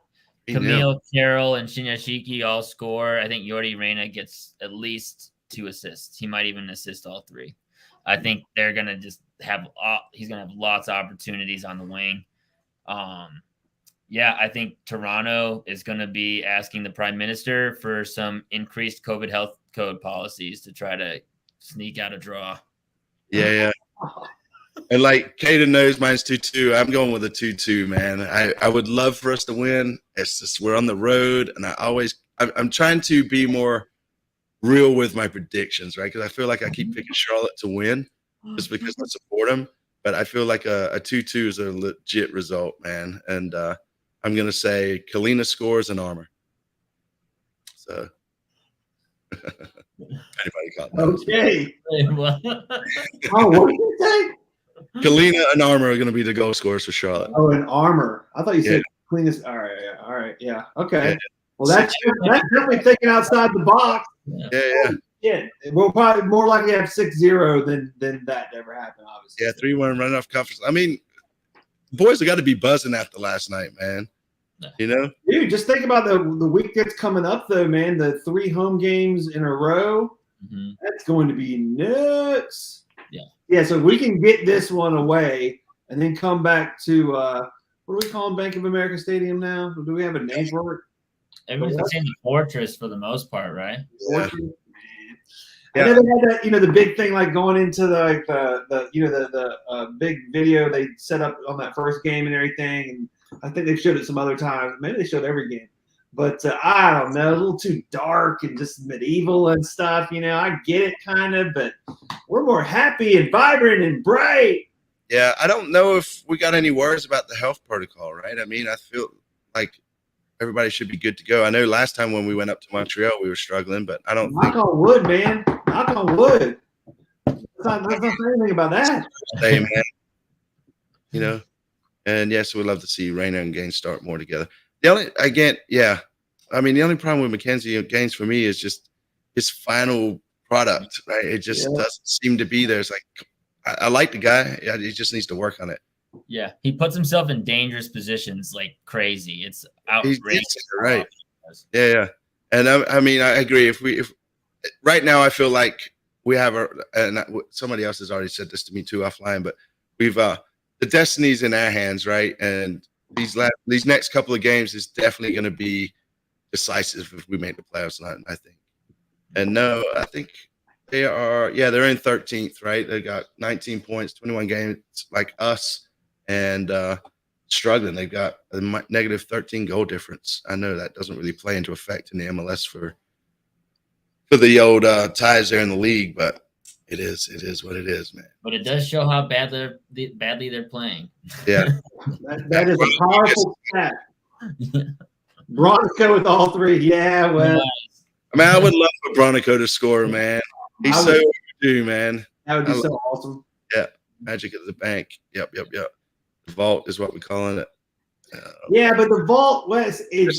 3-0. Camille, Carroll, and Shinyashiki all score. I think Yordi Reyna gets at least 2 assists. He might even assist all 3. I think they're gonna just have. He's gonna have lots of opportunities on the wing. Yeah, I think Toronto is gonna be asking the Prime Minister for some increased COVID health code policies to try to sneak out a draw. Yeah. And like Caden knows, mine's 2-2. I'm going with a 2-2, man. I would love for us to win. It's just we're on the road, and I'm trying to be more real with my predictions, right? Because I feel like I keep picking Charlotte to win just because I support them. But I feel like a 2-2 is a legit result, man. And I'm gonna say Kalina scores and Armor. So anybody got that? Okay. What? Oh, what did you say? Kalina and Armor are going to be the goal scorers for Charlotte. Oh, and Armor. I thought you said cleanest. All right, yeah, okay. Yeah. Well, that's definitely thinking outside the box. Yeah. Yeah, we'll probably more likely have 6-0 than that to ever happen. Obviously. Yeah, 3-1 running off conference. I mean, boys have got to be buzzing after last night, man. You know, dude. Just think about the week that's coming up, though, man. The 3 home games in a row. Mm-hmm. That's going to be nuts. Yeah. So we can get this one away and then come back to what do we call Bank of America Stadium now? Do we have a name for it? Everyone's saying the Fortress for the most part, right? Yeah. And then they had that, the big thing like going into the big video they set up on that first game and everything. And I think they showed it some other times. Maybe they showed every game. But I don't know, a little too dark and just medieval and stuff. I get it kind of, but we're more happy and vibrant and bright. Yeah, I don't know if we got any worries about the health protocol, right? I mean, I feel like everybody should be good to go. I know last time when we went up to Montreal, we were struggling, but I don't think. Knock on wood, man. Knock on wood. Let's not say anything about that. Hey, man. And yes, we'd love to see Reyna and Gaines start more together. The only problem with Mackenzie Gaines for me is just his final product, right? It just doesn't seem to be there. It's like, I like the guy. Yeah, he just needs to work on it. Yeah, he puts himself in dangerous positions like crazy. It's outrageous. Right. Yeah. And I mean, I agree. If right now, I feel like we have and somebody else has already said this to me too offline, but we've the destiny's in our hands, right? And these next couple of games is definitely going to be decisive if we make the playoffs tonight, I think. And no, I think they're in 13th, right? They got 19 points, 21 games like us, and struggling. They've got a negative 13 goal difference. I know that doesn't really play into effect in the MLS for the old ties there in the league, but it is what it is, man. But it does show how badly they're playing. Yeah. that is a powerful stat. Bronico with all 3. Yeah, well. I mean, I would love for Bronico to score, man. He's so overdue, man. That would be so awesome. Yeah. Magic at the bank. Yep. The vault is what we're calling it. Yeah, but the vault, Wes, Bank of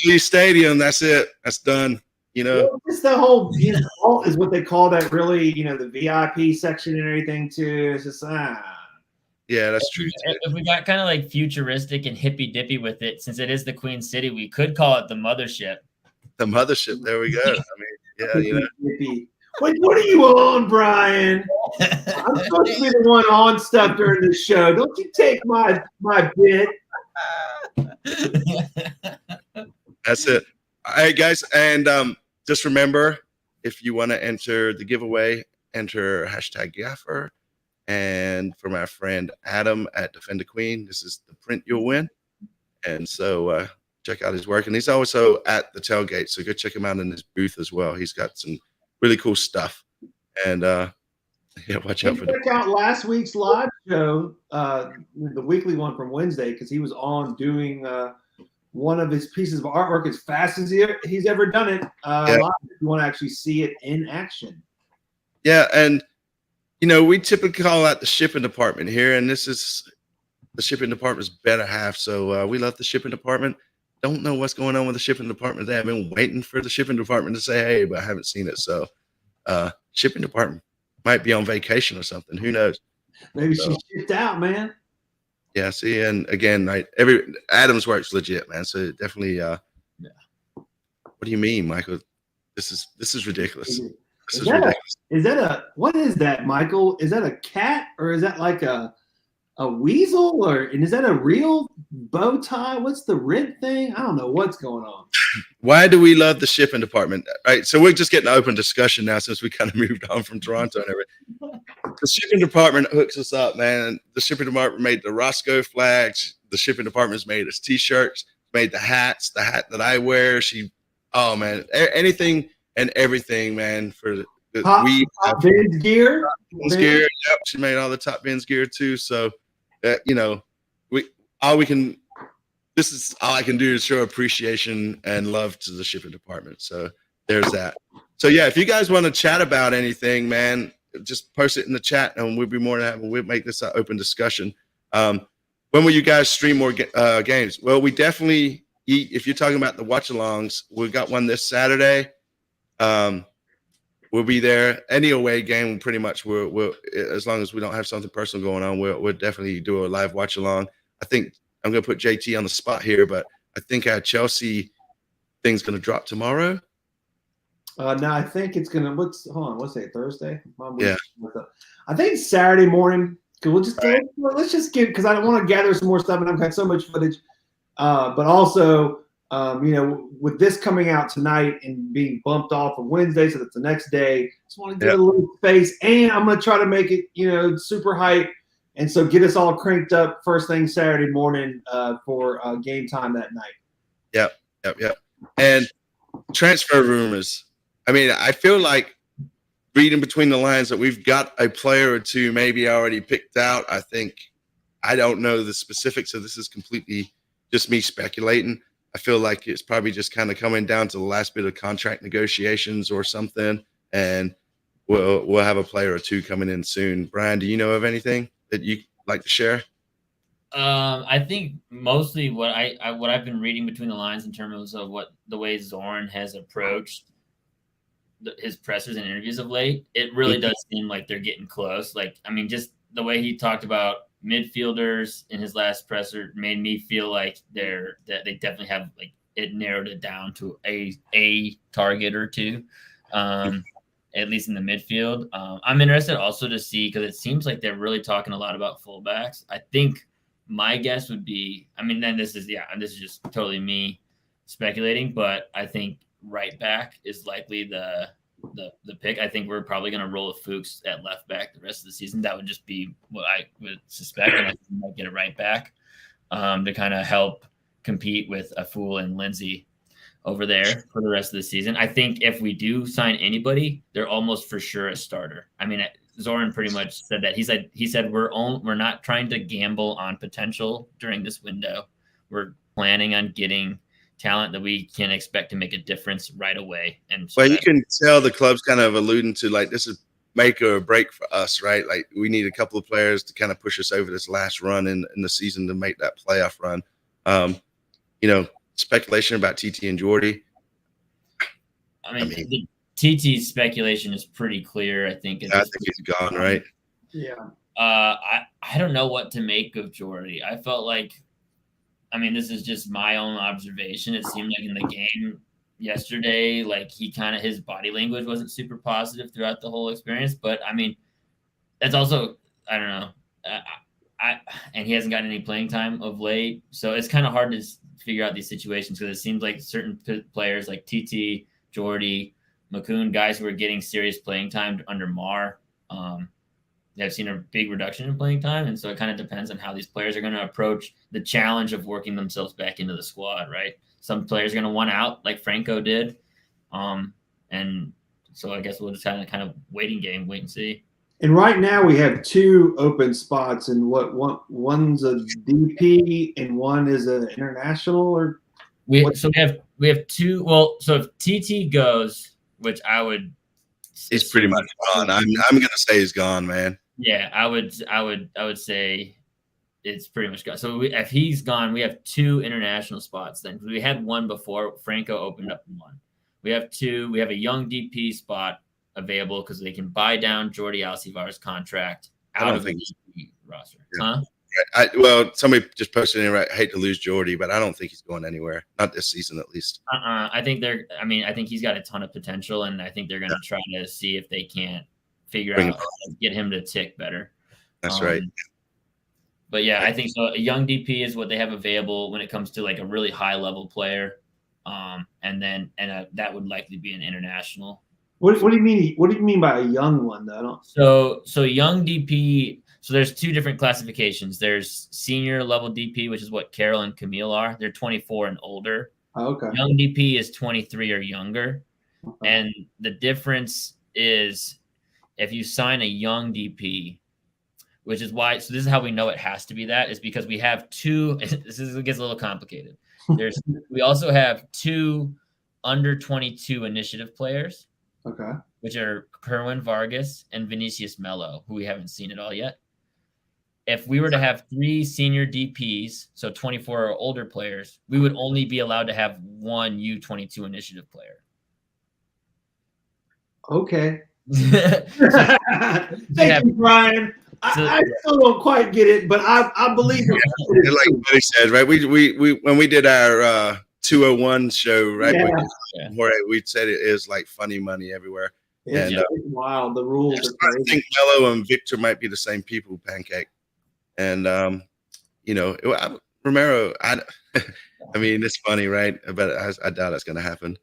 Lee Stadium. That's it. That's done. It's the whole vault is what they call that. Really, the VIP section and everything too. It's just Yeah, that's true. If we got kind of like futuristic and hippy dippy with it, since it is the Queen City, we could call it the mothership. The mothership. There we go. I mean, Hippy. Wait, what are you on, Brian? I'm supposed to be the one on stuff during the show. Don't you take my bit. That's it. All right, guys, and just remember, if you want to enter the giveaway, enter #Gaffer. And for my friend Adam at Defend the Queen, this is the print you'll win. And so check out his work. And he's also at the tailgate, so go check him out in his booth as well. He's got some really cool stuff. And watch out for that. Check out last week's live show, the weekly one from Wednesday, because he was on doing one of his pieces of artwork as fast as he's ever done it. Live, if you want to actually see it in action. Yeah, and we typically call that the shipping department here, and this is the shipping department's better half. So we love the shipping department. Don't know what's going on with the shipping department. They have been waiting for the shipping department to say, hey, but I haven't seen it. So shipping department might be on vacation or something. Who knows? Maybe she shipped out, man. Yeah, see, and again, Adam's work's legit, man. So definitely what do you mean, Michael? This is ridiculous. This is ridiculous. What is that, Michael? Is that a cat or is that like a weasel and is that a real bow tie? What's the rent thing? I don't know what's going on. Why do we love the shipping department? Right. So we're just getting an open discussion now since we kind of moved on from Toronto and everything. The shipping department hooks us up, man. The shipping department made the Roscoe flags. The shipping department's made us t-shirts, made the hats, the hat that I wear. Oh man, anything and everything, man. For Top Ben's gear. Yep, she made all the Top Ben's gear too. So, you know, this is all I can do is show appreciation and love to the shipping department. So there's that. So yeah, if you guys want to chat about anything, man, just post it in the chat and we'll be more than happy. We'll make this an open discussion. When will you guys stream more games? Well, we definitely, if you're talking about the watch-alongs, we've got one this Saturday. We'll be there. Any away game, pretty much, we'll as long as we don't have something personal going on, we'll definitely do a live watch-along. I think I'm going to put JT on the spot here, but I think our Chelsea thing's going to drop tomorrow. No, I think it's going to, what's it, Thursday? Yeah. I think Saturday morning, because let's just get, because I don't want to gather some more stuff and I've got so much footage. But also, you know, with this coming out tonight and being bumped off of Wednesday, so that's the next day, just want to get a little space. And I'm going to try to make it, you know, super hype. And so get us all cranked up first thing Saturday morning for game time that night. Yep. And transfer rumors. I mean, I feel like reading between the lines that we've got a player or two maybe already picked out. I don't know the specifics, so this is completely just me speculating. I feel like it's probably just kind of coming down to the last bit of contract negotiations or something, and we'll have a player or two coming in soon. Brian, do you know of anything that you'd like to share? I think mostly what I've been reading between the lines in terms of what the way Zorn has approached his pressers and interviews of late, it really does seem like they're getting close. Like, I mean, just the way he talked about midfielders in his last presser made me feel like they definitely have like it narrowed it down to a target or two, at least in the midfield. I'm interested also to see, because it seems like they're really talking a lot about fullbacks. I think my guess would be, I mean, then this is just totally me speculating, but I think right back is likely the pick. I think we're probably going to roll with Fuchs at left back the rest of the season. That would just be what I would suspect, and I think we might get a right back to kind of help compete with Aful and Lindsay over there for the rest of the season. I think if we do sign anybody, they're almost for sure a starter. I mean, Zoran pretty much said that. He said we're not trying to gamble on potential during this window. We're planning on getting talent that we can expect to make a difference right away. And so you can tell the club's kind of alluding to, like, this is make or break for us, right? Like, we need a couple of players to kind of push us over this last run in the season to make that playoff run. You know, speculation about TT and Jordy. I mean the TT's speculation is pretty clear. I think he's gone, right? Yeah. I don't know what to make of Jordy. I felt like, I mean, this is just my own observation. It seemed like in the game yesterday, like his body language wasn't super positive throughout the whole experience. But I mean, that's also, I don't know. And he hasn't gotten any playing time of late. So it's kind of hard to figure out these situations, because it seems like certain players like TT, Jordy, Makoun, guys who are getting serious playing time under Mar, I've seen a big reduction in playing time. And so it kind of depends on how these players are going to approach the challenge of working themselves back into the squad, right? Some players are going to want out like Franco did. And so I guess we'll just kind of wait and see. And right now we have two open spots, and one's a DP and one is an international, or we have two. Well, so if TT goes, which I would, he's pretty much gone. I'm gonna say he's gone, man. Yeah, I would say it's pretty much gone. So if he's gone, we have 2 international spots then. We had one before. Franco opened up one. We have 2. We have a young DP spot available because they can buy down Jordi Alcivar's contract out of the DP roster. Yeah. Huh? Well, somebody just posted in, right? I hate to lose Jordi, but I don't think he's going anywhere. Not this season, at least. I think I think he's got a ton of potential, and I think they're going to try to see if they can't figure out how to get him to tick better. That's right. But yeah, I think so. A young DP is what they have available when it comes to like a really high level player, and that would likely be an international. What do you mean? What do you mean by a young one, though? So young DP. So there's 2 different classifications. There's senior level DP, which is what Carol and Camille are. They're 24 and older. Oh, okay. Young DP is 23 or younger, and the difference is if you sign a young DP. Which is why, so this is how we know it has to be that, is because we have 2, it gets a little complicated. We also have 2 under 22 initiative players, okay, which are Kerwin Vargas and Vinicius Melo, who we haven't seen at all yet. If we were to have 3 senior DPs, so 24 or older players, we would only be allowed to have 1 U22 initiative player. Okay. Thank you, Brian. I still don't quite get it, but I believe it. Like Buddy said, right? We when we did our 201 show, right? We said it is like funny money everywhere. It's wild. The rules are crazy. I think Mello and Victor might be the same people, Pancake. And Romero, I mean, it's funny, right? But I doubt it's gonna happen.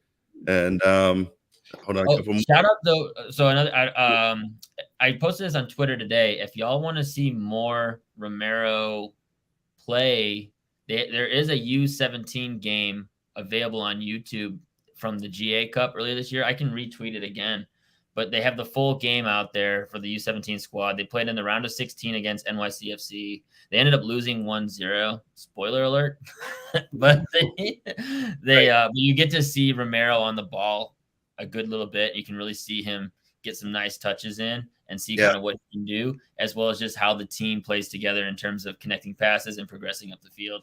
And hold on, shout out though. So another, I posted this on Twitter today. If y'all want to see more Romero play, there is a U17 game available on YouTube from the GA Cup earlier this year. I can retweet it again, but they have the full game out there for the U17 squad. They played in the round of 16 against NYCFC. They ended up losing 1-0. Spoiler alert. But you get to see Romero on the ball a good little bit. You can really see him get some nice touches in and see kind of what he can do, as well as just how the team plays together in terms of connecting passes and progressing up the field.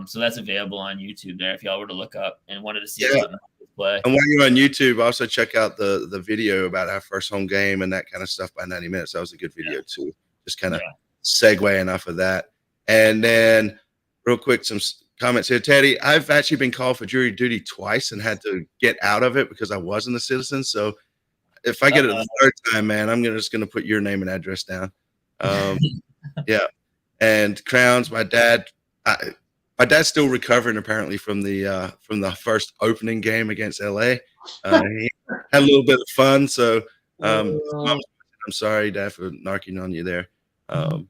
So that's available on YouTube there if y'all were to look up and wanted to see a play. And while you're on YouTube, also check out the video about our first home game and that kind of stuff by 90 minutes. That was a good video too. Just kind of segueing off of that. And then real quick, some comments here. Teddy, I've actually been called for jury duty twice and had to get out of it because I wasn't a citizen. So if I get it the 3rd time, man, I'm just gonna put your name and address down. Yeah. And Crowns, my dad's still recovering apparently from the first opening game against LA. He had a little bit of fun. So I'm sorry, Dad, for narking on you there. But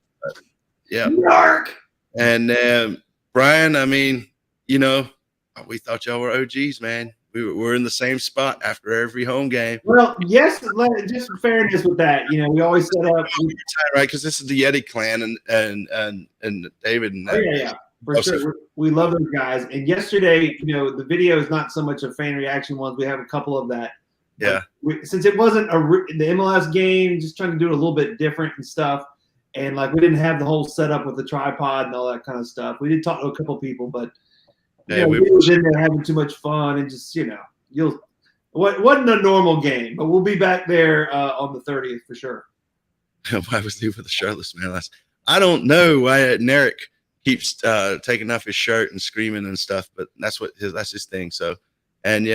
yeah. Narc. And Brian, I mean, we thought y'all were OGs, man. We're in the same spot after every home game. Well, yes, just for fairness with that, we always set up right, because this is the Yeti clan and David and for sure. We love those guys. And yesterday, the video is not so much a fan reaction ones. We have a couple of that. Yeah. Since it wasn't the MLS game, just trying to do it a little bit different and stuff. And we didn't have the whole setup with the tripod and all that kind of stuff. We did talk to a couple people, but we was in there having too much fun and just it wasn't a normal game. But we'll be back there on the 30th for sure. Why was he with the shirtless man? I don't know why Narek keeps taking off his shirt and screaming and stuff, but that's his thing. So, and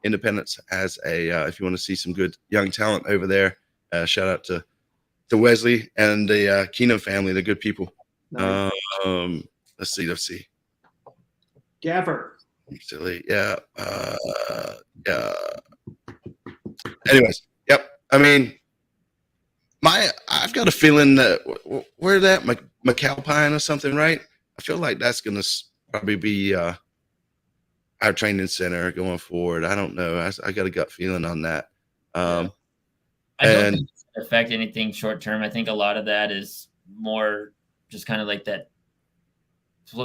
Independence has if you want to see some good young talent over there, shout out to Wesley and the Keenum family. They're good people. Nice. Let's see. Gaffer. Silly. Yeah. Anyways, yep. I mean, I've got a feeling that where that McAlpine or something, right? I feel like that's going to probably be our training center going forward. I don't know. I got a gut feeling on that. I don't think it's going to affect anything short term. I think a lot of that is more just kind of like that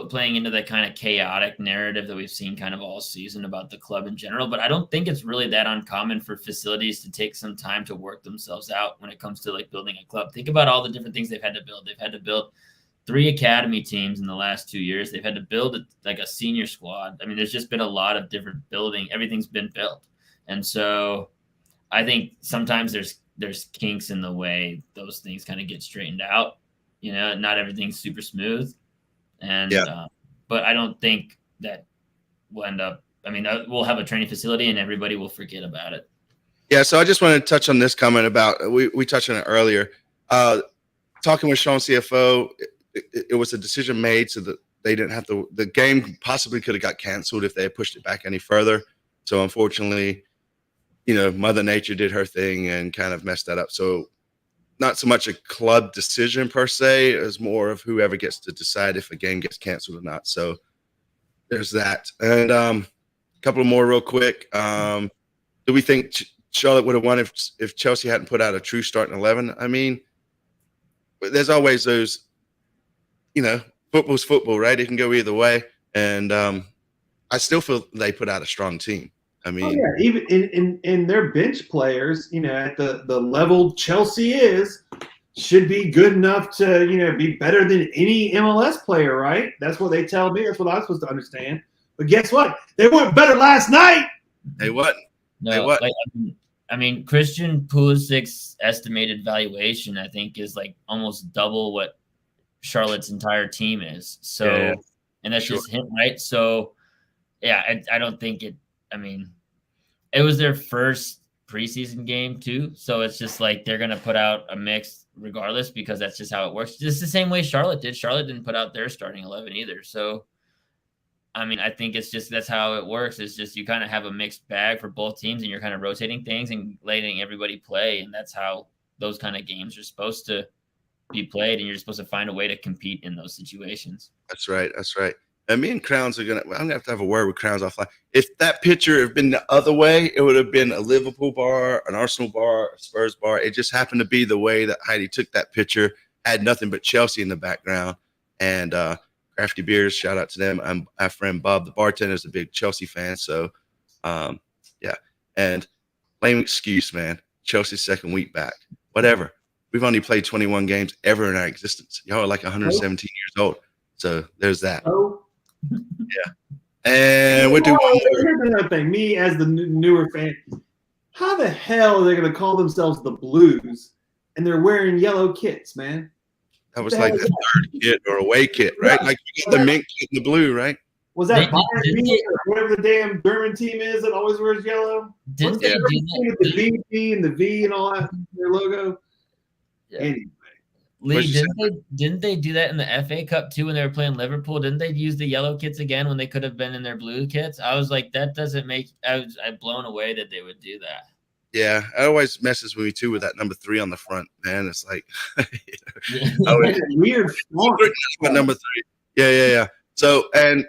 playing into that kind of chaotic narrative that we've seen kind of all season about the club in general. But I don't think it's really that uncommon for facilities to take some time to work themselves out when it comes to building a club. Think about all the different things they've had to build. They've had to build 3 academy teams in the last 2 years. They've had to build like a senior squad. I mean, there's just been a lot of different building. Everything's been built. And so I think sometimes there's kinks in the way those things kind of get straightened out. Not everything's super smooth. And but I don't think that we'll end up. I mean, we'll have a training facility and everybody will forget about it. Yeah. So I just want to touch on this comment about we touched on it earlier. Talking with Sean CFO, it was a decision made so that they didn't have to. The game possibly could have got canceled if they had pushed it back any further. So unfortunately, Mother Nature did her thing and kind of messed that up. So not so much a club decision per se, as more of whoever gets to decide if a game gets canceled or not. So there's that. And a couple more real quick. Do we think Charlotte would have won if Chelsea hadn't put out a true starting 11? I mean, there's always those, football's football, right? It can go either way. And I still feel they put out a strong team. I mean, even in their bench players, at the level Chelsea should be good enough to, be better than any MLS player, right? That's what they tell me. That's what I'm supposed to understand. But guess what? They weren't better last night. They what? No, they what? I mean, Christian Pulisic's estimated valuation, I think, is like almost double what Charlotte's entire team is. So, and that's just him, right? So, yeah, I don't think it. I mean, it was their first preseason game too, so it's just like they're gonna put out a mix regardless because that's just how it works. Just the same way Charlotte did. Charlotte didn't put out their starting 11 either. So, I mean, I think it's just that's how it works. It's just you kind of have a mixed bag for both teams, and you're kind of rotating things and letting everybody play, and that's how those kind of games are supposed to be played. And you're supposed to find a way to compete in those situations. That's right. That's right. And me and Crowns I'm gonna have a word with Crowns offline. If that picture had been the other way, it would have been a Liverpool bar, an Arsenal bar, a Spurs bar. It just happened to be the way that Heidi took that picture, had nothing but Chelsea in the background. And Crafty Beers, shout out to them. Our friend Bob, the bartender, is a big Chelsea fan. So, yeah. And lame excuse, man. Chelsea's second week back. Whatever. We've only played 21 games ever in our existence. Y'all are like 117 years old. So there's that. Yeah. And we're doing another thing. Me as the newer fan, how the hell are they going to call themselves the Blues and they're wearing yellow kits, man? That was like the third kit or away kit, right? Like you got the mint kit and the blue, right? Was that Bayern or whatever the damn German team is that always wears yellow? Didn't they do that? The VP and the V and all that, their logo? Yeah. Anyway. Lee, didn't they do that in the FA Cup too when they were playing Liverpool? Didn't they use the yellow kits again when they could have been in their blue kits? I was like, that doesn't make. I'm blown away that they would do that. Yeah, it always messes with me too with that number 3 on the front, man. It's like weird number 3. Yeah. So, and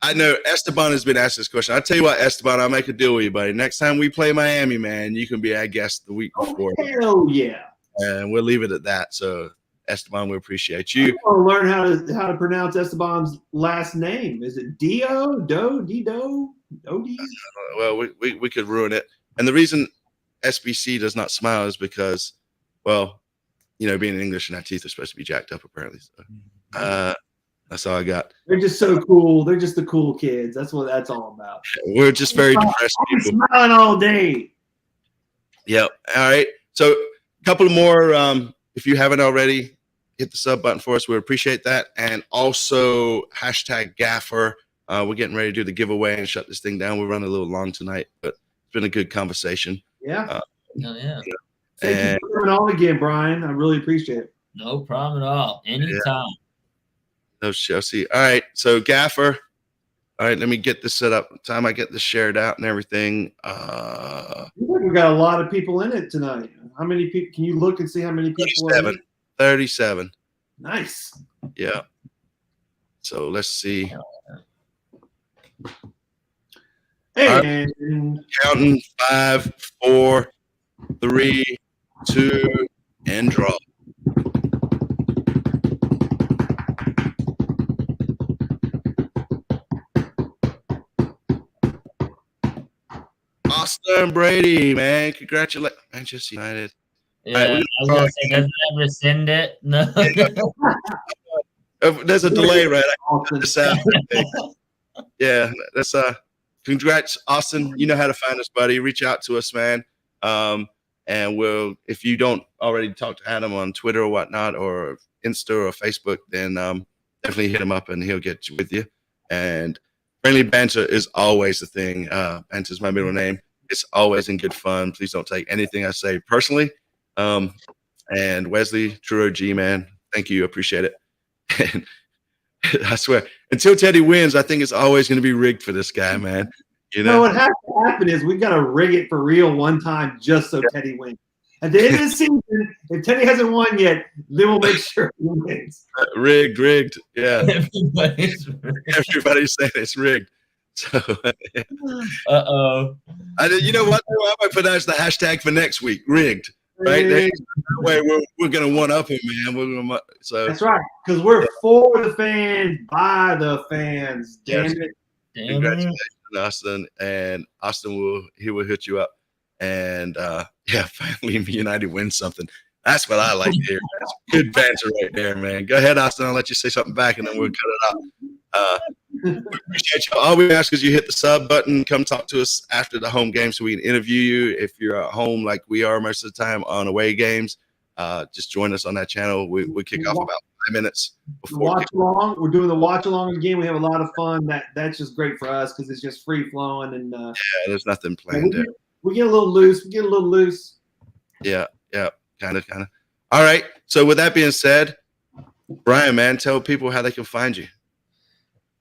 I know Esteban has been asked this question. I tell you what, Esteban, I'll make a deal with you, buddy. Next time we play Miami, man, you can be our guest the week before. Hell yeah. And we'll leave it at that. So, Esteban, we appreciate you. I want to learn how to pronounce Esteban's last name. Is it Dio? Dido? Odi? Well, we could ruin it. And the reason SBC does not smile is because, well, being in English and our teeth are supposed to be jacked up, apparently. So, that's all I got. They're just so cool. They're just the cool kids. That's what that's all about. We're just very depressed people. Smiling all day. Yep. All right. So, a couple more. If you haven't already, hit the sub button for us. We appreciate that. And also #Gaffer. We're getting ready to do the giveaway and shut this thing down. We're running a little long tonight, but it's been a good conversation. Yeah. Yeah. Thank you for coming on again, Brian. I really appreciate it. No problem at all. Anytime. Yeah. No, Chelsea. All right. So Gaffer. All right. Let me get this set up. By the time I get this shared out and everything. We got a lot of people in it tonight. How many people? Can you look and see how many people 37. are in it? 37. Nice. Yeah. So let's see. Hey, counting 5, 4, 3, 2, and draw. Austin Brady, man, congratulations, Manchester United. Yeah, right, I was gonna say, doesn't that rescind it? No. There's a delay, right? Austin. Yeah, that's congrats, Austin. You know how to find us, buddy. Reach out to us, man. And we'll, if you don't already talk to Adam on Twitter or whatnot, or Insta or Facebook, then definitely hit him up and he'll get with you. And friendly banter is always the thing. Banter is my middle name. It's always in good fun. Please don't take anything I say personally. And Wesley, true OG, man, thank you. Appreciate it. And I swear, until Teddy wins, I think it's always going to be rigged for this guy, man. You know, No, what has to happen is we got to rig it for real one time just so Teddy wins. At the end of the season, if Teddy hasn't won yet, then we'll make sure he wins. rigged. Yeah. Everybody's Everybody's saying it's rigged. So, Uh-oh. you know what? I might put that as the hashtag for next week. Rigged. Right? That way we're going to one up him, man. So That's right, because we're for the fans, by the fans. Damn Yes. it. Damn Congratulations, Austin. And Austin will hit you up. And yeah, finally United wins something. That's what I like to hear. That's good banter right there, man. Go ahead, Austin. I'll let you say something back, and then we'll cut it out. We appreciate you. All we ask is you hit the sub button. Come talk to us after the home game so we can interview you. If you're at home like we are most of the time on away games, just join us on that channel. We kick off about 5 minutes before Watch along. We're doing the watch along again. We have a lot of fun. That's just great for us because it's just free flowing and yeah, there's nothing planned there. we get a little loose. Yeah, kind of. All right. So with that being said, Brian, man, tell people how they can find you.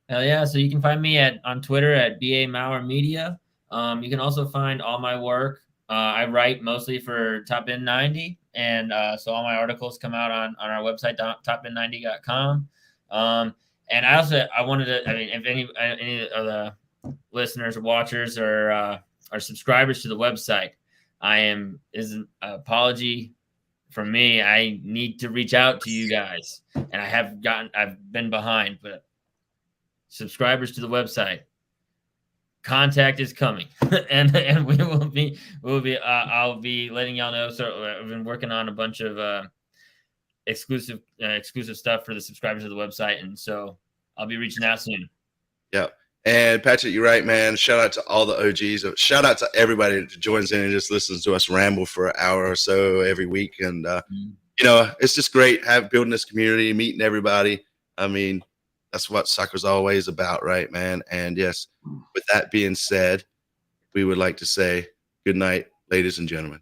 Hell yeah. So you can find me on Twitter at BA Maurer Media. You can also find all my work. I write mostly for Top End 90. And so all my articles come out on our website, topend90.com. And I wanted to, I mean, if any of the listeners or watchers are subscribers to the website, is an apology from me. I need to reach out to you guys. And I've been behind, but subscribers to the website, contact is coming, and we'll be I'll be letting y'all know. So I've been working on a bunch of exclusive stuff for the subscribers of the website, and so I'll be reaching out soon. Yeah. And Patrick, you're right, man. Shout out to all the OGs. Shout out to everybody that joins in and just listens to us ramble for an hour or so every week. And you know, it's just great building this community, meeting everybody. I mean, that's what soccer's always about, right, man? And yes, with that being said, we would like to say good night, ladies and gentlemen.